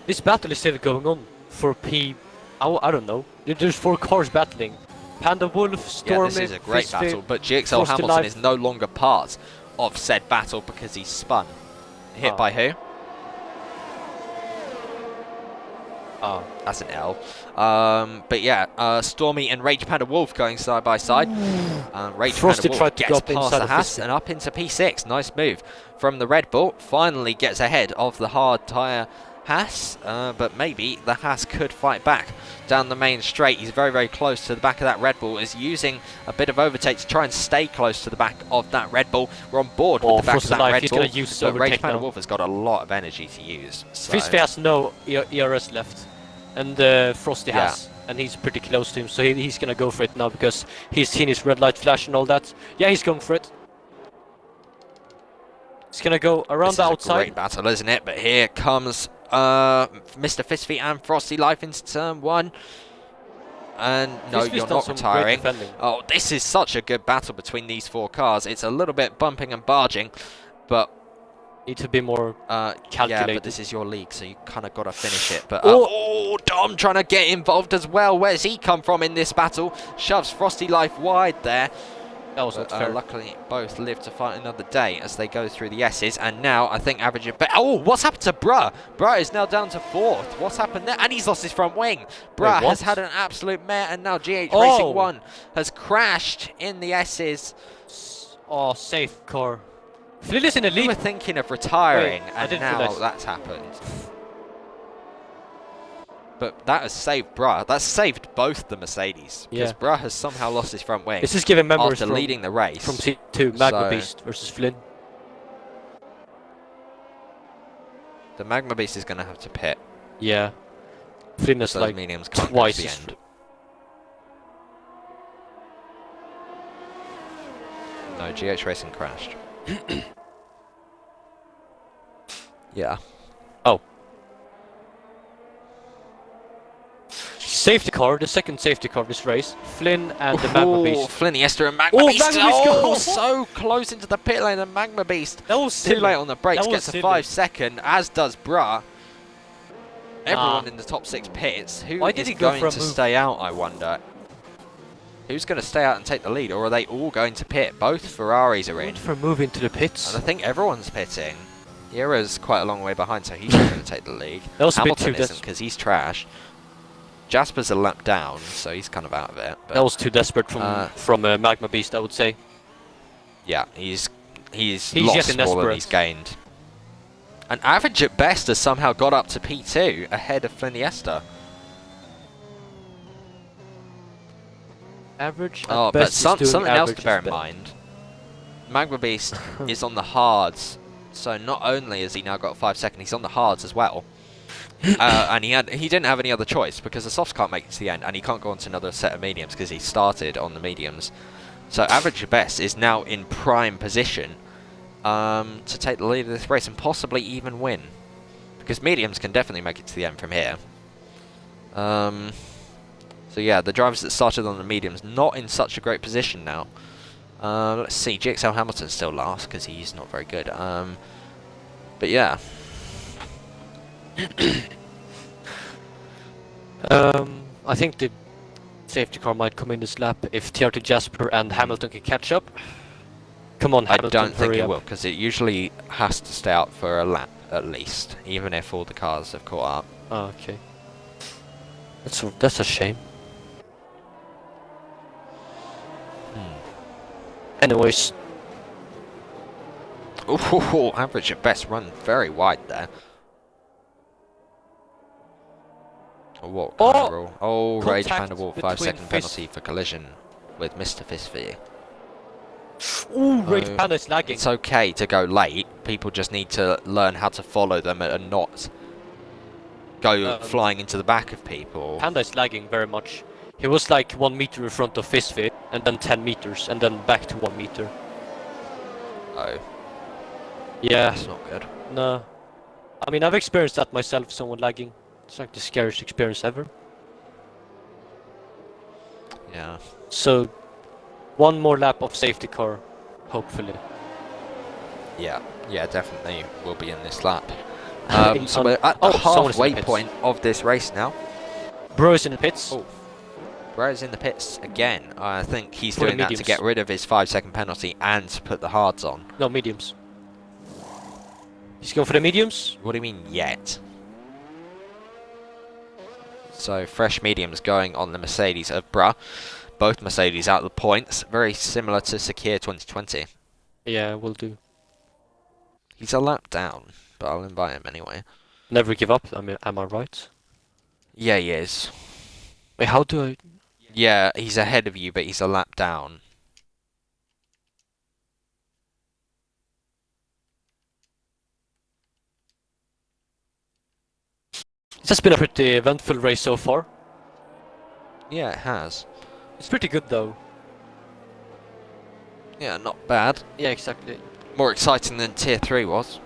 This battle is still going on for I don't know. There's 4 cars battling. Panda Wolf, Stormy, this is a great battle, but GXL Hamilton is no longer part of said battle because he's spun. Hit by who? That's an L. But yeah, Stormy and Rage Panda Wolf going side by side. Rage Panda Wolf gets past the Haas and up into P6. Nice move from the Red Bull. Finally gets ahead of the hard tyre Haas, but maybe the Haas could fight back down the main straight. He's very, very close to the back of that Red Bull, is using a bit of overtake to try and stay close to the back of that Red Bull. We're on board with the back of that Red Bull, but Rage Panda Wolf has got a lot of energy to use. So. Fisby has no ERS left, and Frosty has, and he's pretty close to him, so he's going to go for it now because he's seen his red light flash and all that. Yeah, he's going for it. He's going to go around the outside. Great battle, isn't it? But here comes Mr. Fisby and Frosty Life into turn 1. And no, you're not retiring. Oh, this is such a good battle between these 4 cars. It's a little bit bumping and barging, but need to be more calculated. Yeah, but this is your league, so you kind of got to finish it. But Dom trying to get involved as well. Where's he come from in this battle? Shoves Frosty Life wide there. That was But not fair. luckily, both live to fight another day as they go through the S's. And now, I think average... Oh, what's happened to Bruh? Bruh is now down to 4th. What's happened there? And he's lost his front wing. Bruh has had an absolute mare. And now GH Racing 1 has crashed in the S's. Oh, safe car. Flynn is in the lead. We were thinking of retiring, Wait, and now that's happened. But that has saved Bruh. That's saved both the Mercedes. Because Bruh has somehow lost his front wing. This is giving memories after leading the race. From T2, Magma Beast versus Flynn. The Magma Beast is going to have to pit. Yeah. Flynn is like mediums can't twice go to the end. No, GH Racing crashed. Yeah. Oh. Safety car, the second safety car this race. Flynn and the Magma Beast. Flynn, Iniesta and Magma Beast. Magma Beast oh, so close into the pit lane, and Magma Beast. That was silly. Too late on the brakes, gets a silly. 5 second, as does Bruh. Everyone in the top 6 pits. Who is going to stay out, I wonder? Who's going to stay out and take the lead, or are they all going to pit? Both Ferraris are in. For a move into the pits. And I think everyone's pitting. Ira's quite a long way behind, so he's not going to take the lead. Hamilton isn't, because he's trash. Jasper's a lap down, so he's kind of out of it. But that was too desperate from Magma Beast, I would say. Yeah, he's lost more than he's gained. And average at best has somehow got up to P2 ahead of Flynn Iniesta. Average at but best something else to bear in mind. Magma Beast is on the hards, so not only has he now got 5 seconds, he's on the hards as well. And he didn't have any other choice because the softs can't make it to the end, and he can't go on to another set of mediums because he started on the mediums. So average at best is now in prime position to take the lead of this race and possibly even win, because mediums can definitely make it to the end from here. So yeah, the drivers that started on the mediums not in such a great position now. Let's see, GXL Hamilton's still last because he's not very good. But yeah. I think the safety car might come in this lap if TRT Jasper and Hamilton can catch up. Come on, Hamilton, I don't think it will, because it usually has to stay out for a lap at least, even if all the cars have caught up. Oh, okay. That's a shame. Anyways. Ooh, average at best run very wide there. What kind of rule? Oh, Rage Vanderwall, 5 second penalty for collision with Mr. Fistfee. Ooh, Rage Panda is lagging. It's okay to go late. People just need to learn how to follow them and not go flying into the back of people. Panda is lagging very much. He was like 1 meter in front of Fistfee, and then 10 meters, and then back to 1 meter. Oh. Yeah. That's not good. No. I mean, I've experienced that myself, someone lagging. It's like the scariest experience ever. Yeah. So, 1 more lap of safety car, hopefully. Yeah, definitely will be in this lap. So we're at the halfway point of this race now. Bro is in the pits. Oh. Bro's in the pits again. I think he's doing that to get rid of his 5 second penalty and to put the hards on. No, mediums. He's going for the mediums? What do you mean yet? So fresh mediums going on the Mercedes of Bruh. Both Mercedes out of the points. Very similar to Sakir 2020. Yeah, will do. He's a lap down, but I'll invite him anyway. Never give up, I mean, am I right? Yeah, he is. Wait, how do I... Yeah, he's ahead of you, but he's a lap down. It has been a pretty eventful race so far. Yeah, it has. It's pretty good though. Yeah, not bad. Yeah, exactly. More exciting than Tier 3 was.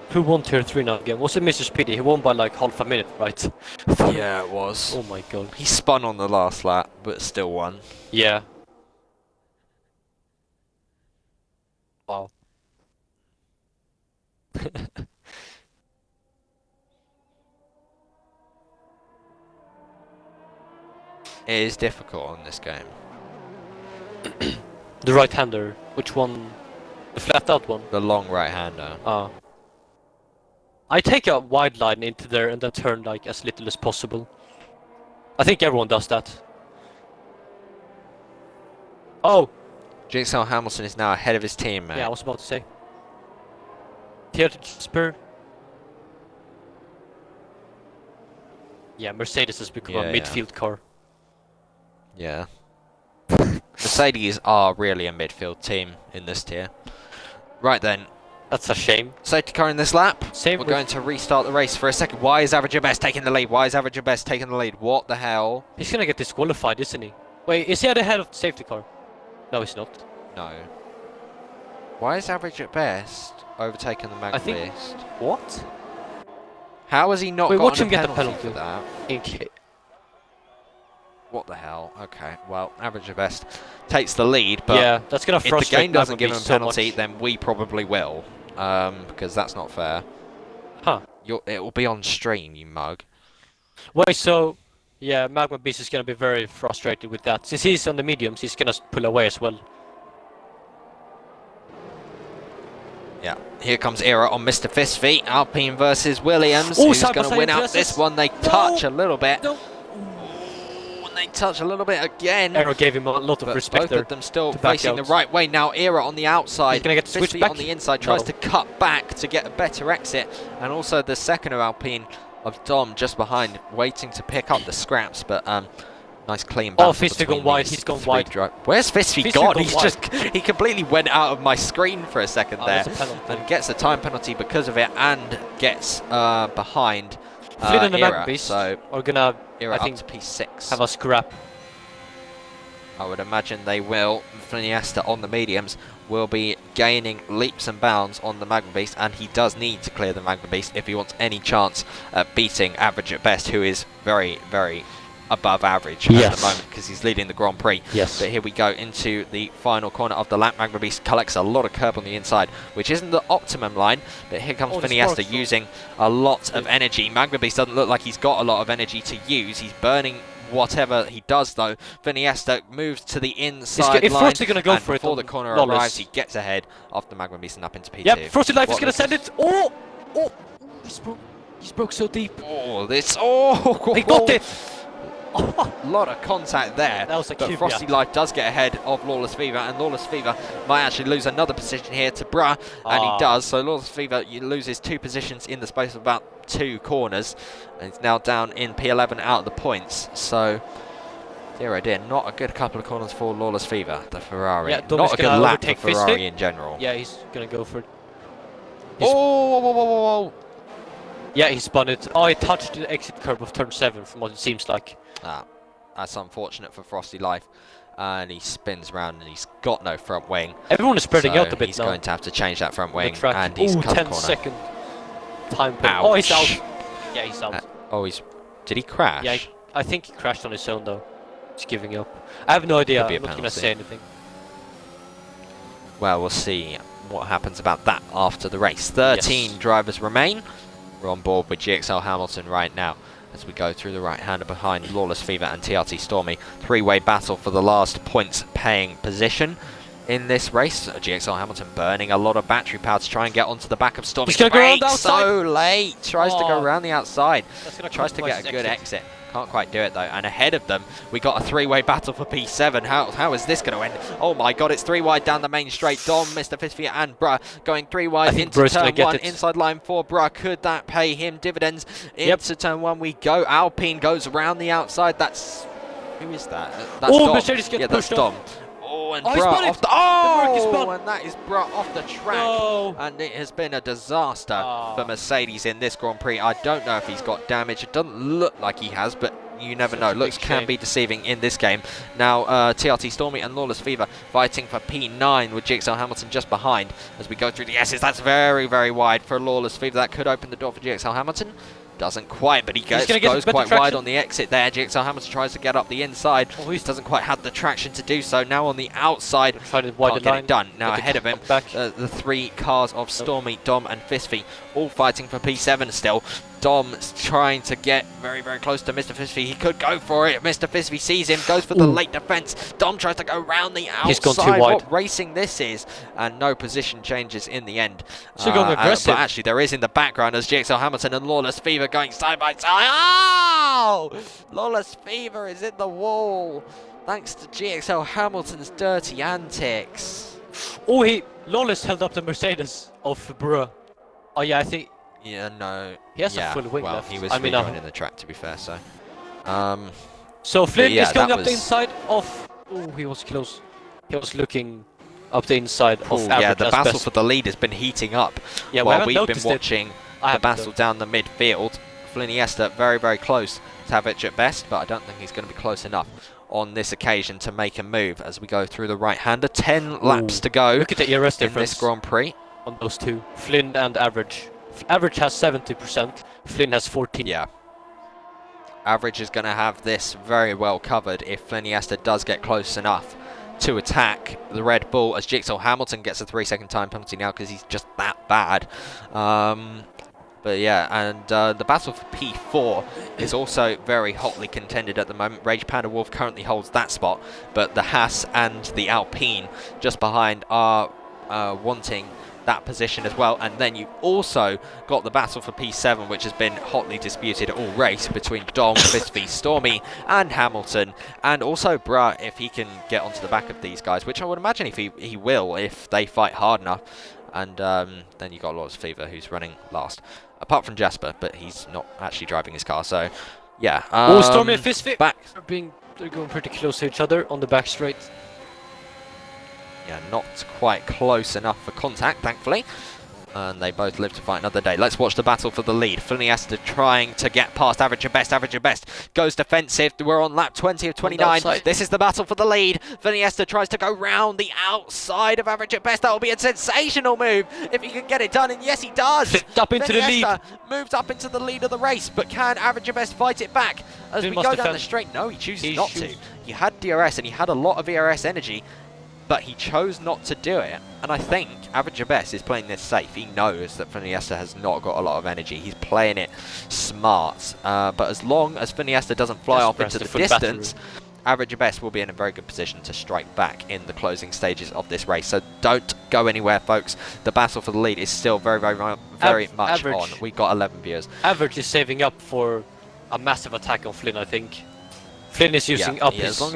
Who won Tier 3 now again? Was it Mr. Speedy? He won by like half a minute, right? Yeah, it was. Oh my god. He spun on the last lap, but still won. Yeah. Wow. It is difficult on this game. The right-hander. Which one? The flat-out one? The long right-hander. I take a wide line into there and then turn like as little as possible. I think everyone does that. Oh! GXL Hamilton is now ahead of his team, mate. Yeah, I was about to say. Spur. Yeah, Mercedes has become a midfield car. Yeah. Mercedes are really a midfield team in this tier. Right then. That's a shame. Safety car in this lap. Same We're going to restart the race for a second. Why is Average Best taking the lead? Why is Average Best taking the lead? What the hell? He's gonna get disqualified, isn't he? Wait, is he at the head of the safety car? No, he's not. No. Why is Average at Best overtaking the Mag I think... Beast? What? How has he not Wait, watch gotten him get the penalty penalty for that? What the hell? Okay, well, Average at Best takes the lead, but yeah, that's gonna if frustrate the game doesn't give him a so penalty, much. then we probably will, because that's not fair. Huh. It will be on stream, you mug. Wait, so... Yeah, Magma Beast is gonna be very frustrated with that. Since he's on the mediums, he's gonna pull away as well. Yeah, here comes Era on Mr. Fistfeet. Alpine versus Williams. Ooh, Who's going to win out this one? They touch a little bit. No. Ooh, and they touch a little bit again. Era gave him a lot of But respect both there. of them still to back facing the out. right way. Now Era on the outside. He's gonna get switched Fistfeet back. on the inside tries No. to cut back to get a better exit. And also the second of Alpine of Dom just behind, waiting to pick up the scraps. But nice clean battle. Oh, Fistfeet gone wide. He's gone wide. Where's Fistfeet Fistfeet gone? gone He's wide. just he completely went out of my screen for a second there. That's a penalty. And gets a time penalty because of it, and gets behind Flynn and the Era. Magma Beast So are gonna, Era I up think, to P6. have a scrap. I would imagine they will. Finiesta on the mediums will be gaining leaps and bounds on the Magma Beast, and he does need to clear the Magma Beast if he wants any chance at beating Average at Best, who is very, very above average at the moment because he's leading the Grand Prix. Yes. But here we go into the final corner of the lap. Magma Beast collects a lot of curb on the inside, which isn't the optimum line, but here comes Finiesta using a lot of energy. Magma Beast doesn't look like he's got a lot of energy to use. He's burning whatever he does though. Finiesta moves to the inside if line, Frosty gonna go and for it before the corner Lawless. arrives, he gets ahead of the Magma Beast and up into P2. Yep, Frosty Life is gonna What send it. Oh! Oh! He's broke so deep. Oh, this. Oh! He got it! A lot of contact there. That was a but cube, Frosty Life does get ahead of Lawless Fever, and Lawless Fever might actually lose another position here to Bruh, and he does. So Lawless Fever loses 2 positions in the space of about 2 corners, and he's now down in P11 out of the points. So, dear oh dear, not a good couple of corners for Lawless Fever, the Ferrari. Yeah, not a good lap for overtake Ferrari Fistfeet. in general. Yeah, he's gonna go for it. Oh! Whoa, whoa, whoa, whoa, whoa. Yeah, he spun it. Oh, he touched the exit curb of turn 7 from what it seems like. Ah, that's unfortunate for Frosty Life. And he spins around and he's got no front wing. Everyone is spreading So out a bit he's now. going to have to change that front wing, track. and he's cut the 10 corner. second time penalty. Ouch. Oh, he's out. Yeah, he's out. Oh, did he crash? Yeah, I think he crashed on his own though. He's giving up. I have no idea. Could be a I'm not gonna penalty. say anything. Well, we'll see what happens about that after the race. 13 drivers remain. We're on board with GXL Hamilton right now as we go through the right-hander behind Lawless Fever and TRT Stormy. 3-way battle for the last points-paying position in this race. GXL Hamilton burning a lot of battery power to try and get onto the back of Stormy. He's gonna go around the Brakes outside. so late. Tries to go around the outside. That's gonna Tries to compromise get a good his exit. Can't quite do it though. And ahead of them, we got a 3-way battle for P7. How is this going to end? Oh my god, it's 3 wide down the main straight. Dom, Mr. Fistfeet and Bruh going 3 wide into Bruh's turn gonna get 1. it. Inside line 4, Bruh. Could that pay him dividends? Yep. Into turn 1 we go. Alpine goes around the outside. That's... Who is that? That's Oh, Dom. Mercedes gets Yeah, that's pushed Dom. off. Oh, and Oh, he's Bruh spun it. off the... brake is Oh! spun. And that is Bruh off the track. No. And it has been a disaster for Mercedes in this Grand Prix. I don't know if he's got damage. It doesn't look like he has, but you never know. Looks can be deceiving in this game. Now, TRT Stormy and Lawless Fever fighting for P9 with GXL Hamilton just behind as we go through the S's. That's very, very wide for Lawless Fever. That could open the door for GXL Hamilton. Doesn't quite, but he goes quite wide on the exit there. GXL Hamilton tries to get up the inside. Oh, He doesn't quite have the traction to do so. Now on the outside, Trying to can't get it done. Now ahead of him, the 3 cars of Stormy, Dom and Fistfeet all fighting for P7 still. Dom's trying to get very, very close to Mr. Fisby. He could go for it. Mr. Fisby sees him, goes for the late defense. Dom tries to go round the outside. He's gone too wide. What racing this is, and no position changes in the end. So going aggressive. But actually, there is in the background as GXL Hamilton and Lawless Fever going side by side. Oh! Lawless Fever is in the wall, thanks to GXL Hamilton's dirty antics. Oh, Lawless held up the Mercedes of Brewer. Oh yeah, I think. Yeah, no. He has a full wing well, left. he was in the track, to be fair, so. So Flynn yeah, is going up the inside of. Oh, he was close. He was looking up the inside of Average. Yeah, the That's battle best. for the lead has been heating up. Yeah, while we've been watching the battle looked. down the midfield. Flynn Iniesta very, very close to Average at best, but I don't think he's going to be close enough on this occasion to make a move as we go through the right-hander. 10 laps to go. Look at the ERS in difference this Grand Prix on those two, Flynn and Average. Average has 70%, Flynn has 14%. Yeah. Average is going to have this very well covered if Flynn Iniesta does get close enough to attack the Red Bull, as GXL Hamilton gets a 3-second time penalty now because he's just that bad. But yeah, and the battle for P4 is also very hotly contended at the moment. Rage Panda Wolf currently holds that spot, but the Haas and the Alpine just behind are wanting that position as well. And then you've also got the battle for P7, which has been hotly disputed all race between Dom, Fisby, Stormy and Hamilton, and also Bra if he can get onto the back of these guys, which I would imagine if he will if they fight hard enough. And then you've got Lawless Fever, who's running last, apart from Jasper, but he's not actually driving his car, so yeah. Stormy and Fisby they're going pretty close to each other on the back straight. Yeah, not quite close enough for contact, thankfully. And they both live to fight another day. Let's watch the battle for the lead. Flynn Iniesta trying to get past Average at best. Average at best goes defensive. We're on lap 20 of 29. This is the battle for the lead. Flynn Iniesta tries to go round the outside of Average at best. That will be a sensational move if he can get it done. And yes, he does. Flipped up into the lead. Moves up into the lead of the race. But can Average at best fight it back as we go down the straight? No, he chooses not to. He had DRS and he had a lot of ERS energy, but he chose not to do it. And I think Average Best is playing this safe. He knows that Flynn Iniesta has not got a lot of energy. He's playing it smart. But as long as Flynn Iniesta doesn't fly off into the distance, Average Best will be in a very good position to strike back in the closing stages of this race. So don't go anywhere, folks. The battle for the lead is still very much on. We've got 11 viewers. Average is saving up for a massive attack on Flynn, I think. Flynn is using up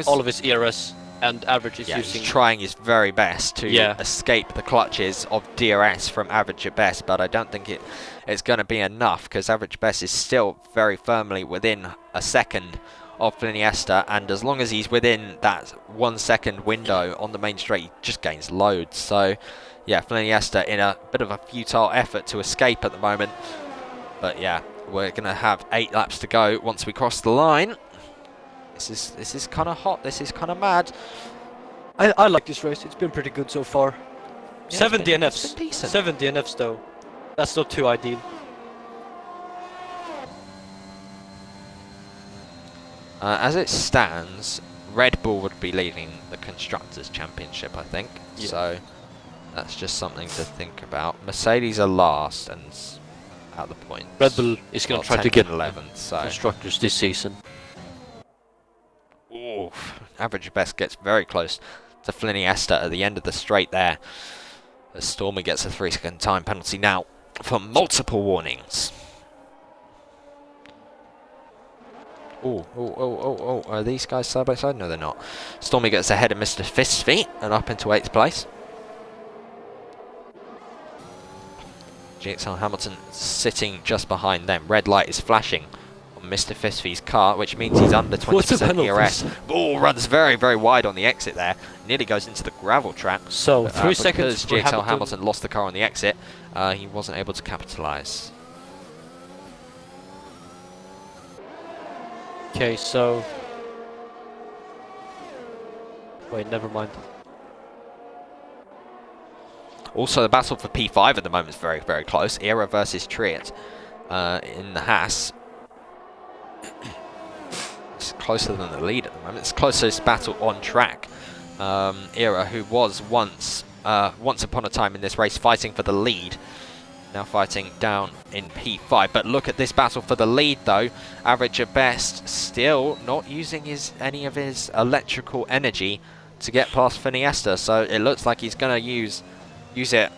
all of his ERS. And Average is using... he's trying his very best to escape the clutches of DRS from Average at best, but I don't think it's going to be enough because Average best is still very firmly within a second of Flynn Iniesta, and as long as he's within that 1 second window on the main straight, he just gains loads. So yeah, Flynn Iniesta in a bit of a futile effort to escape at the moment, but yeah, we're going to have 8 laps to go once we cross the line. This is kind of hot. This is kind of mad. I like this race. It's been pretty good so far. Yeah, 7 DNFs. 7 DNFs though. That's not too ideal. As it stands, Red Bull would be leading the Constructors' Championship, I think. Yeah. So that's just something to think about. Mercedes are last and at the point. Red Bull is going to try to get 11th. So Constructors this season. Oof. Average Best gets very close to Flynn Iniesta at the end of the straight there, as Stormy gets a 3-second time penalty now for multiple warnings. Oh, are these guys side by side? No, they're not. Stormy gets ahead of Mr. Fistfeet and up into 8th place. GXL Hamilton sitting just behind them. Red light is flashing Mr. Fisfy's car, which means he's under 20% ERS. Ball runs very wide on the exit there. Nearly goes into the gravel trap. So 3 seconds because GXL Hamilton lost the car on the exit, he wasn't able to capitalise. Okay, so... Wait, never mind. Also, the battle for P5 at the moment is very close. Era versus Triet in the Haas. It's closer than the lead at the moment. It's the closest battle on track. Era, who was once upon a time in this race fighting for the lead, now fighting down in P5. But look at this battle for the lead, though. Average at best, still not using any of his electrical energy to get past Finiesta. So it looks like he's going to use it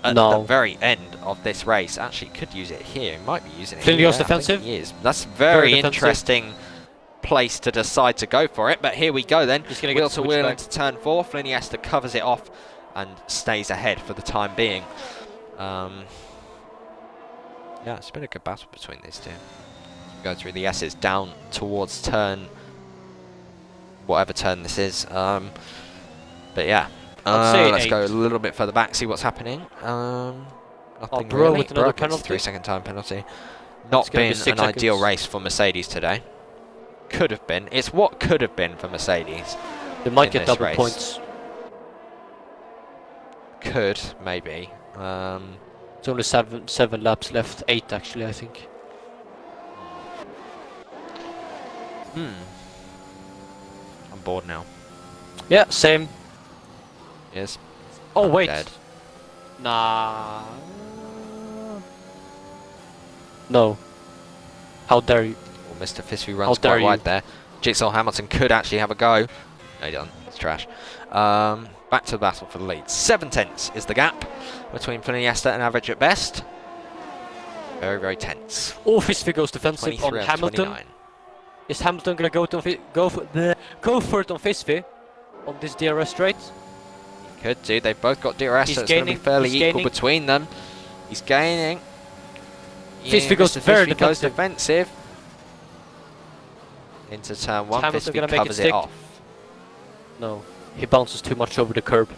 at the very end of this race. Actually, could use it here. He might be using it here. defensive. He is. That's very interesting place to decide to go for it. But here we go then. Wheel to wheel into turn 4. Finiesta covers it off and stays ahead for the time being. Yeah, it's been a good battle between these two. Go through the S's down towards turn, whatever turn this is. But yeah, let's go a little bit further back, see what's happening. Nothing really. With another penalty. 3-second time penalty. Not been an ideal race for Mercedes today. Could have been. It's what could have been for Mercedes. They might get double points. Could, maybe. It's only seven laps left. 8 actually, I think. I'm bored now. Yeah, same. Yes. Oh wait. Dead. Nah. No. How dare you? Well, Mr. Fisby runs quite wide there. Jigsaw Hamilton could actually have a go. No, he doesn't. It's trash. Back to the battle for the lead. 7 tenths is the gap between Finiesta and Average at best. Very, very tense. Oh, Fisby goes defensive on Hamilton. 29. Is Hamilton gonna go for it on Fisby on this DRS straight? He could do. They've both got DRS, so it's going to be fairly equal between them. He's gaining. Fisby goes very defensive. Into turn 1. Fisby covers it off. No, he bounces too much over the curb.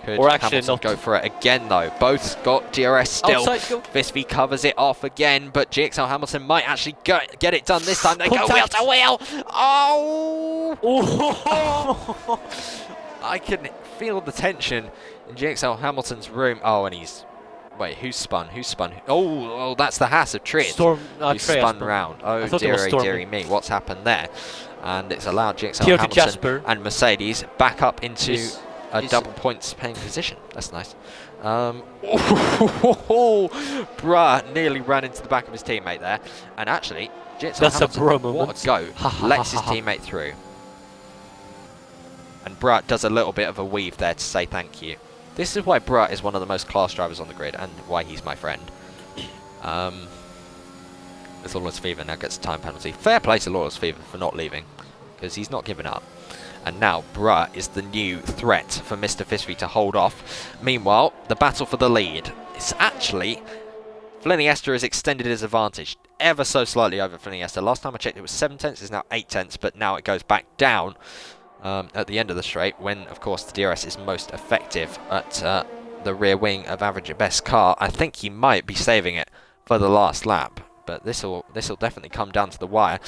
Could Hamilton go for it again though? Both got DRS still. Fisby covers it off again, but GXL Hamilton might actually get it done this time. They go wheel to wheel. Oh! I can feel the tension in GXL Hamilton's room. Oh, and he's... Wait, who's spun? Who's spun? Oh, that's the Haas of Triet. Who spun round. Oh, dearie me. What's happened there? And it's allowed GXL Hamilton and Mercedes back up into a double points paying position. That's nice. Bruh, nearly ran into the back of his teammate there. And actually, GXL Hamilton, what a go, lets his teammate through. And Bruh does a little bit of a weave there to say thank you. This is why Bruh is one of the most class drivers on the grid and why he's my friend. With Lawless Fever now gets a time penalty. Fair play to Lawless Fever for not leaving, because he's not giving up. And now Bruh is the new threat for Mr. Fisby to hold off. Meanwhile, the battle for the lead. It's actually... Finiesta has extended his advantage ever so slightly over Finiesta. Last time I checked it was 7 tenths, it's now 8 tenths, but now it goes back down at the end of the straight when, of course, the DRS is most effective at the rear wing of Average at Best car. I think he might be saving it for the last lap, but this will definitely come down to the wire.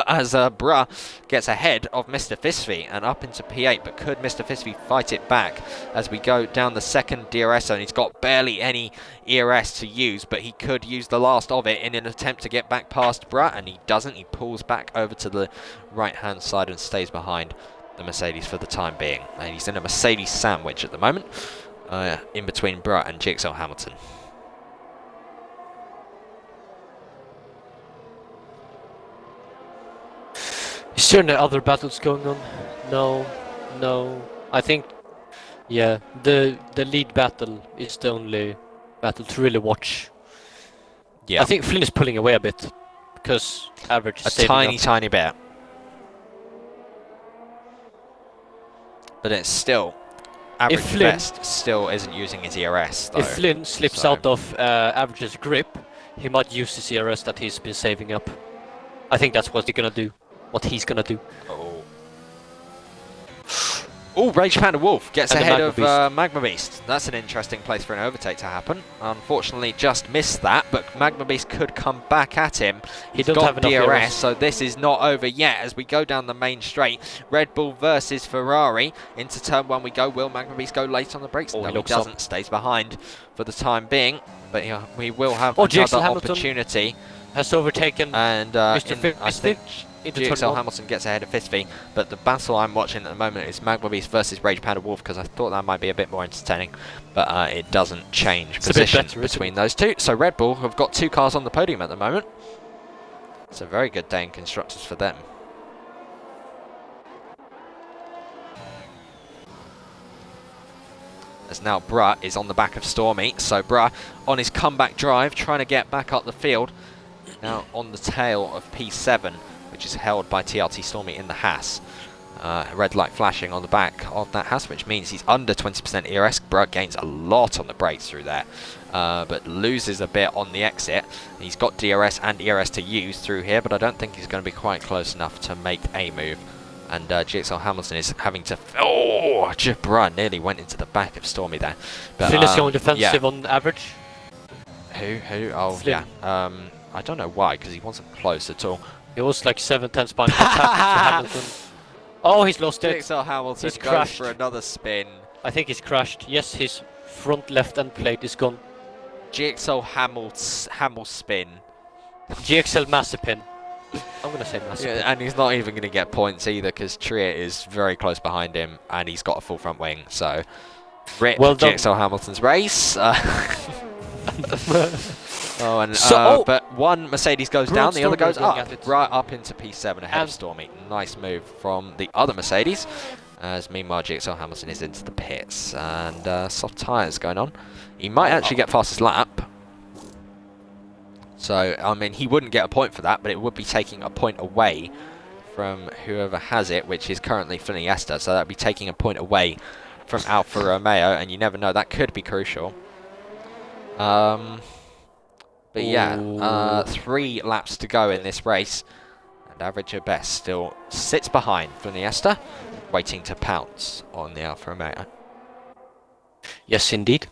As Bruh gets ahead of Mr. Fisby and up into P8, but could Mr. Fisby fight it back as we go down the second DRS zone? He's got barely any ERS to use, but he could use the last of it in an attempt to get back past Bruh, and he doesn't. He pulls back over to the right-hand side and stays behind the Mercedes for the time being. And he's in a Mercedes sandwich at the moment, in between Bruh and GXL Hamilton. Is there any other battles going on? No. I think, yeah, the lead battle is the only battle to really watch. Yeah. I think Flynn is pulling away a bit because Average is tiny bit. But it's still Average Best still isn't using his ERS though. If Flynn slips out of Average's grip, he might use his ERS that he's been saving up. I think that's what he's gonna do. Oh, Rage Panda Wolf gets ahead of Magma Beast. That's an interesting place for an overtake to happen. Unfortunately, just missed that, but Magma Beast could come back at him. He's got DRS, so this is not over yet as we go down the main straight. Red Bull versus Ferrari. Into turn 1 we go. Will Magma Beast go late on the brakes? No, he doesn't. Stays behind for the time being, but we will have another opportunity. Has overtaken and Mr. I think into turn GXL 1. Hamilton gets ahead of Fisby, but the battle I'm watching at the moment is Magma Beast versus Rage Panda Wolf, because I thought that might be a bit more entertaining, but it doesn't change position between those two. So Red Bull have got 2 cars on the podium at the moment. It's a very good day in constructors for them. As now Bruh is on the back of Stormy, so Bruh on his comeback drive, trying to get back up the field. Now on the tail of P7, which is held by TRT Stormy in the Haas. Red light flashing on the back of that Haas, which means he's under 20% ERS. Bruh gains a lot on the brakes through there, but loses a bit on the exit. He's got DRS and ERS to use through here, but I don't think he's going to be quite close enough to make a move. And GXL Hamilton is having to... Oh! Bruh nearly went into the back of Stormy there. But, Flynn is going defensive on average. Who? Oh, Flynn. yeah. I don't know why, because he wasn't close at all. It was like 7/10 behind Hamilton. Oh, he's lost it. GXL Hamilton He's goes crashed. for another spin. I think he's crashed. Yes, his front left end plate is gone. GXL Hamel spin. GXL Massipin. I'm gonna say Massipin. Yeah, and he's not even going to get points either, because Trier is very close behind him, and he's got a full front wing. So, rip Well done. GXL Hamilton's race. But one Mercedes goes down, the other goes up, right up into P7 ahead of Stormy. Nice move from the other Mercedes. As meanwhile, GXL Hamilton is into the pits, and soft tyres going on. He might actually get fastest lap. So, I mean, he wouldn't get a point for that, but it would be taking a point away from whoever has it, which is currently Iniesta. So that would be taking a point away from Alfa Romeo, and you never know, that could be crucial. But yeah, 3 laps to go in this race, and average at best still sits behind Iniesta, waiting to pounce on the Alfa Romeo. Yes, indeed.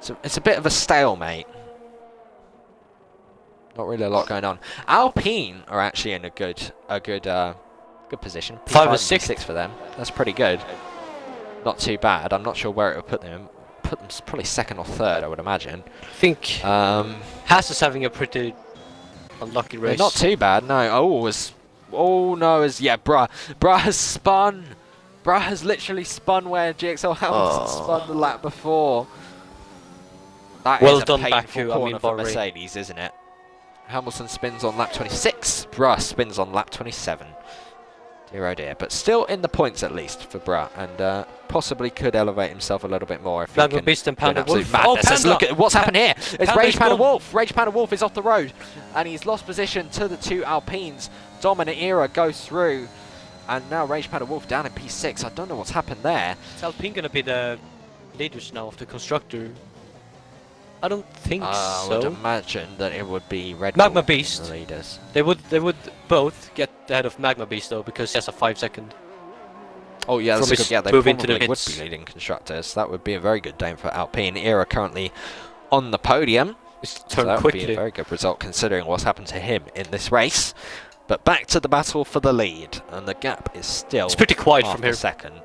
So it's a bit of a stalemate. Not really a lot going on. Alpine are actually in a good position. 5 and 6 for them. That's pretty good. Not too bad. I'm not sure where it would put them. Put them probably 2nd or 3rd, I would imagine. I think Haas is having a pretty unlucky race. Not too bad. No. Bruh has spun. Bruh has literally spun where GXL Hamilton spun the lap before. That is a painful corner for Mercedes, isn't it? Hamilton spins on lap 26. Bruh spins on lap 27. Dear oh dear, but still in the points at least for Bruh, and possibly could elevate himself a little bit more if he can Beast and Panda Wolf. Let's look at what's happened here. It's Rage Panda gone. Wolf. Rage Panda Wolf is off the road, and he's lost position to the 2 Alpines. Dominant Era goes through, and now Rage Panda Wolf down in P6. I don't know what's happened there. Is Alpine gonna be the leaders now of the constructor? I don't think so. I would imagine that it would be Red Magma Bull Beast. the leaders. They would both get ahead of Magma Beast though, because he has a 5-second. Oh yeah, that's From good. his Yeah, they move probably into the would pits. be leading constructors. That would be a very good day for Alpine. Era currently on the podium. It's So turned that would be quickly. a very good result considering what's happened to him in this race. But back to the battle for the lead, and the gap is still It's pretty quiet half from here. a second.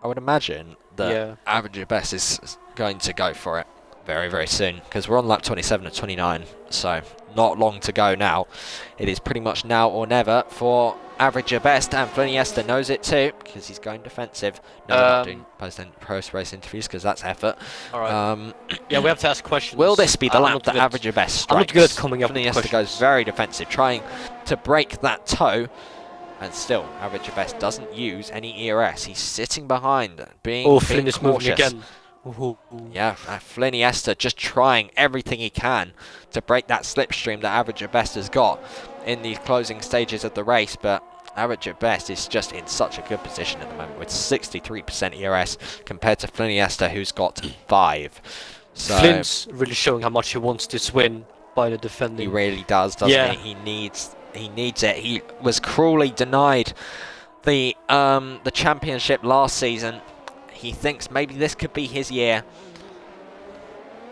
I would imagine that average at best is going to go for it very, very soon, because we're on lap 27 and 29, so not long to go now. It is pretty much now or never for average at best, and Iniesta knows it too, because he's going defensive. No, we're not doing post-race interviews, because that's effort. Alright. Yeah, we have to ask questions. Will this be the I'm lap not that good. average at best strikes? I'm not good at coming up with Iniesta questions. goes very defensive, trying to break that toe, and still, average at best doesn't use any ERS. He's sitting behind, being Flynn is moving cautious. again. Yeah, Iniesta just trying everything he can to break that slipstream that average at best has got in these closing stages of the race, but average at best is just in such a good position at the moment with 63% ERS compared to Iniesta, who's got 5. So Flynn's really showing how much he wants this win by the defending. he really does, doesn't he? He needs it. He was cruelly denied the championship last season. He thinks maybe this could be his year,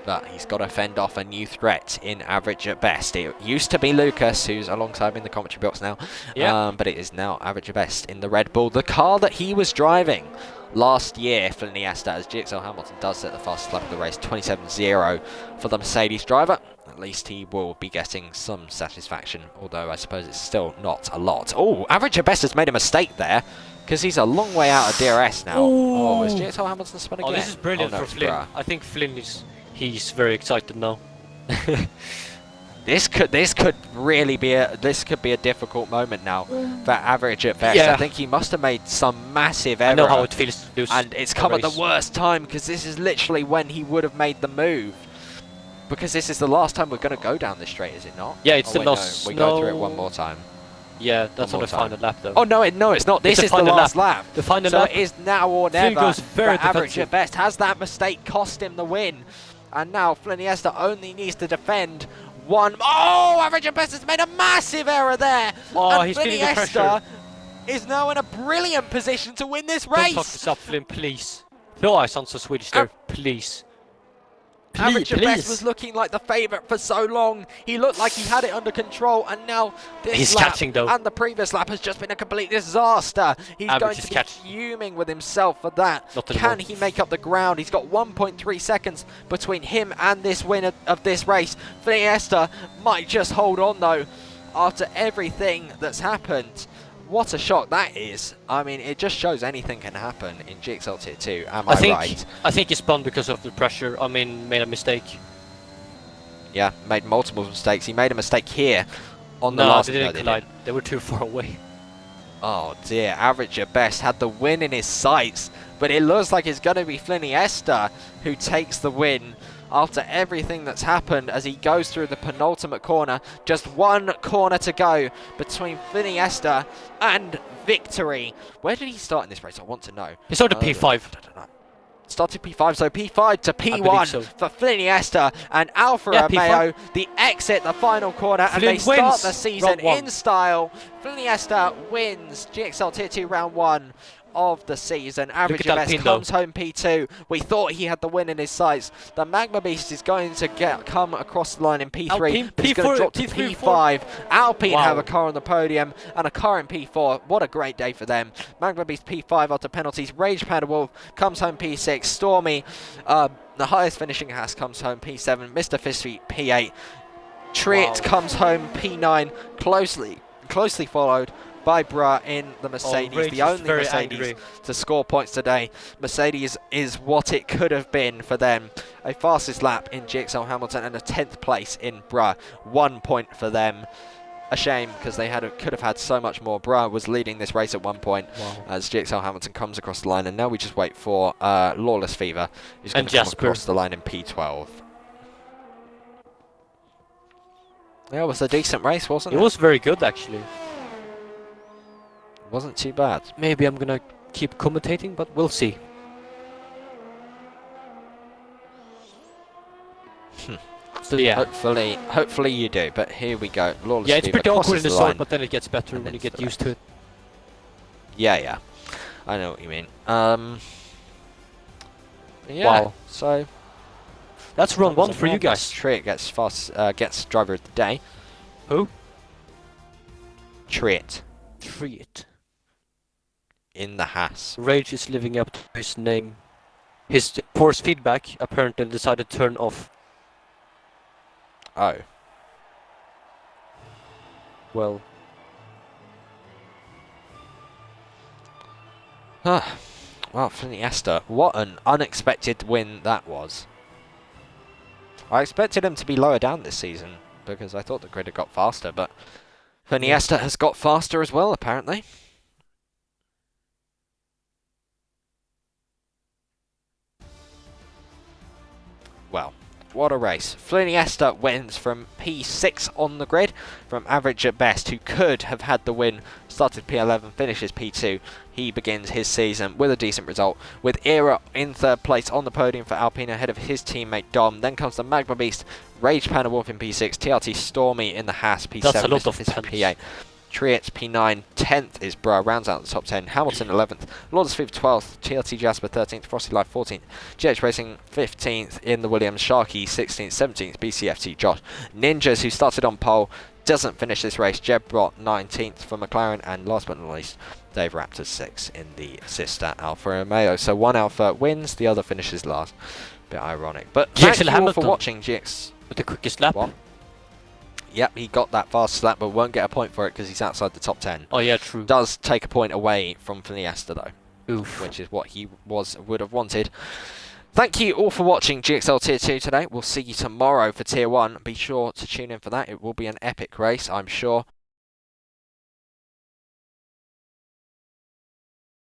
but he's got to fend off a new threat in average at best. It used to be Lucas, who's alongside me in the commentary box now, but it is now average at best in the Red Bull, the car that he was driving last year for Iniesta, as GXL Hamilton does set the fastest lap of the race, 27.0 for the Mercedes driver. at least he will be getting some satisfaction, although I suppose it's still not a lot. Oh, Average at Best has made a mistake there, because he's a long way out of DRS now. Oh, is GXL Hamilton spun again? Oh, this is brilliant for Flynn. I think Flynn he's very excited now. This could really be a difficult moment now for Average at Best. Yeah. I think he must have made some massive error. I know how it feels to lose. And it's come at the worst time, because this is literally when he would have made the move. Because this is the last time we're going to go down this straight, is it not? Yeah, it's the wait, last. No, we go through it one more time. Yeah, that's on the final lap though. Oh no, it's not. This is the last lap. The final so lap. it is now or never. goes very Average at Best. Has that mistake cost him the win? And now Fliniesta only needs to defend one. Oh, Average at Best has made a massive error there. Oh, and he's feeling the pressure. Fliniesta is now in a brilliant position to win this race. Don't fuck this up, Flynn, please. No, I sound so Swedish there. Please. Average at Best was looking like the favourite for so long. He looked like he had it under control, and now this lap catching, though. and the previous lap has just been a complete disaster. He's going to be fuming with himself for that. Can he make up the ground? He's got 1.3 seconds between him and this winner of this race. Fliniesta might just hold on though after everything that's happened. What a shock that is. I mean, it just shows anything can happen in GXL Tier 2, am I right? I think he spun because of the pressure. I mean, made a mistake. Yeah, made multiple mistakes. He made a mistake here on the last... No, they didn't collide. They were too far away. Oh dear, Average at Best had the win in his sights, but it looks like it's going to be Fliniesta who takes the win after everything that's happened as he goes through the penultimate corner. Just one corner to go between Fliniesta and victory. Where did he start in this race? I want to know. He started P5. I don't know. Started P5, so P5 to P1 for Fliniesta and Alfa Romeo. The exit, the final corner, and they start the season in style. Fliniesta wins GXL Tier 2 round 1 of the season. Average at Best comes home P2. We thought he had the win in his sights. The Magma Beast is going to come across the line in P3. He's going to drop to P5. Alpine have a car on the podium and a car in P4. What a great day for them. Magma Beast P5 after penalties. Rage Panda Wolf comes home P6. Stormy, the highest finishing Haas, comes home P7. Mr. Fistfeet P8. Triet comes home P9. Closely followed by Bra in the Mercedes, the only Mercedes to score points today. Mercedes is what it could have been for them. A fastest lap in GXL Hamilton and a 10th place in Bra. 1 point for them. A shame, because they could have had so much more. Bra was leading this race at one point as GXL Hamilton comes across the line, and now we just wait for Lawless Fever, who's going to come across the line in P12. Yeah, it was a decent race, wasn't it? It was very good, actually. Wasn't too bad. Maybe I'm gonna keep commentating, but we'll see. So yeah, hopefully you do. But here we go. Lawless it's Fever pretty awkward in the start, line, but then it gets better when you get used to it. Yeah, I know what you mean. Yeah. Wow. So that's run 1 for you guys. Triet gets driver of the day. Who? Triet. In the Haas. Rage is living up to his name. His force feedback apparently decided to turn off. Oh. Well. Well, Fliniesta, what an unexpected win that was. I expected him to be lower down this season because I thought the grid had got faster, but Fliniesta has got faster as well, apparently. Well, what a race. Fliniesta wins from P6 on the grid from Average at Best, who could have had the win. Started P11, finishes P2. He begins his season with a decent result, with Era in 3rd place on the podium for Alpine ahead of his teammate Dom. Then comes the Magma Beast, Rage Panda Wolf in P6, TRT Stormy in the Haas P7, that's a lot of P8. Triet P9, 10th is Bra, rounds out the top 10. Hamilton 11th, Lawless Fever 12th, TLT Jasper 13th, Frosty Life 14th, GH Racing 15th in the Williams, Sharky 16th, 17th, BCFT Josh. Ninjas, who started on pole, doesn't finish this race. Jeb Brott 19th for McLaren, and last but not least, Dave Raptor 6th in the sister Alfa Romeo. So one Alfa wins, the other finishes last. Bit ironic. But thank you all for watching GX. With the quickest lap. What? Yep, he got that fast lap, but won't get a point for it because he's outside the top 10. Oh yeah, true. Does take a point away from Fiesta though. Oof. Which is what he would have wanted. Thank you all for watching GXL Tier 2 today. We'll see you tomorrow for Tier 1. Be sure to tune in for that. It will be an epic race, I'm sure.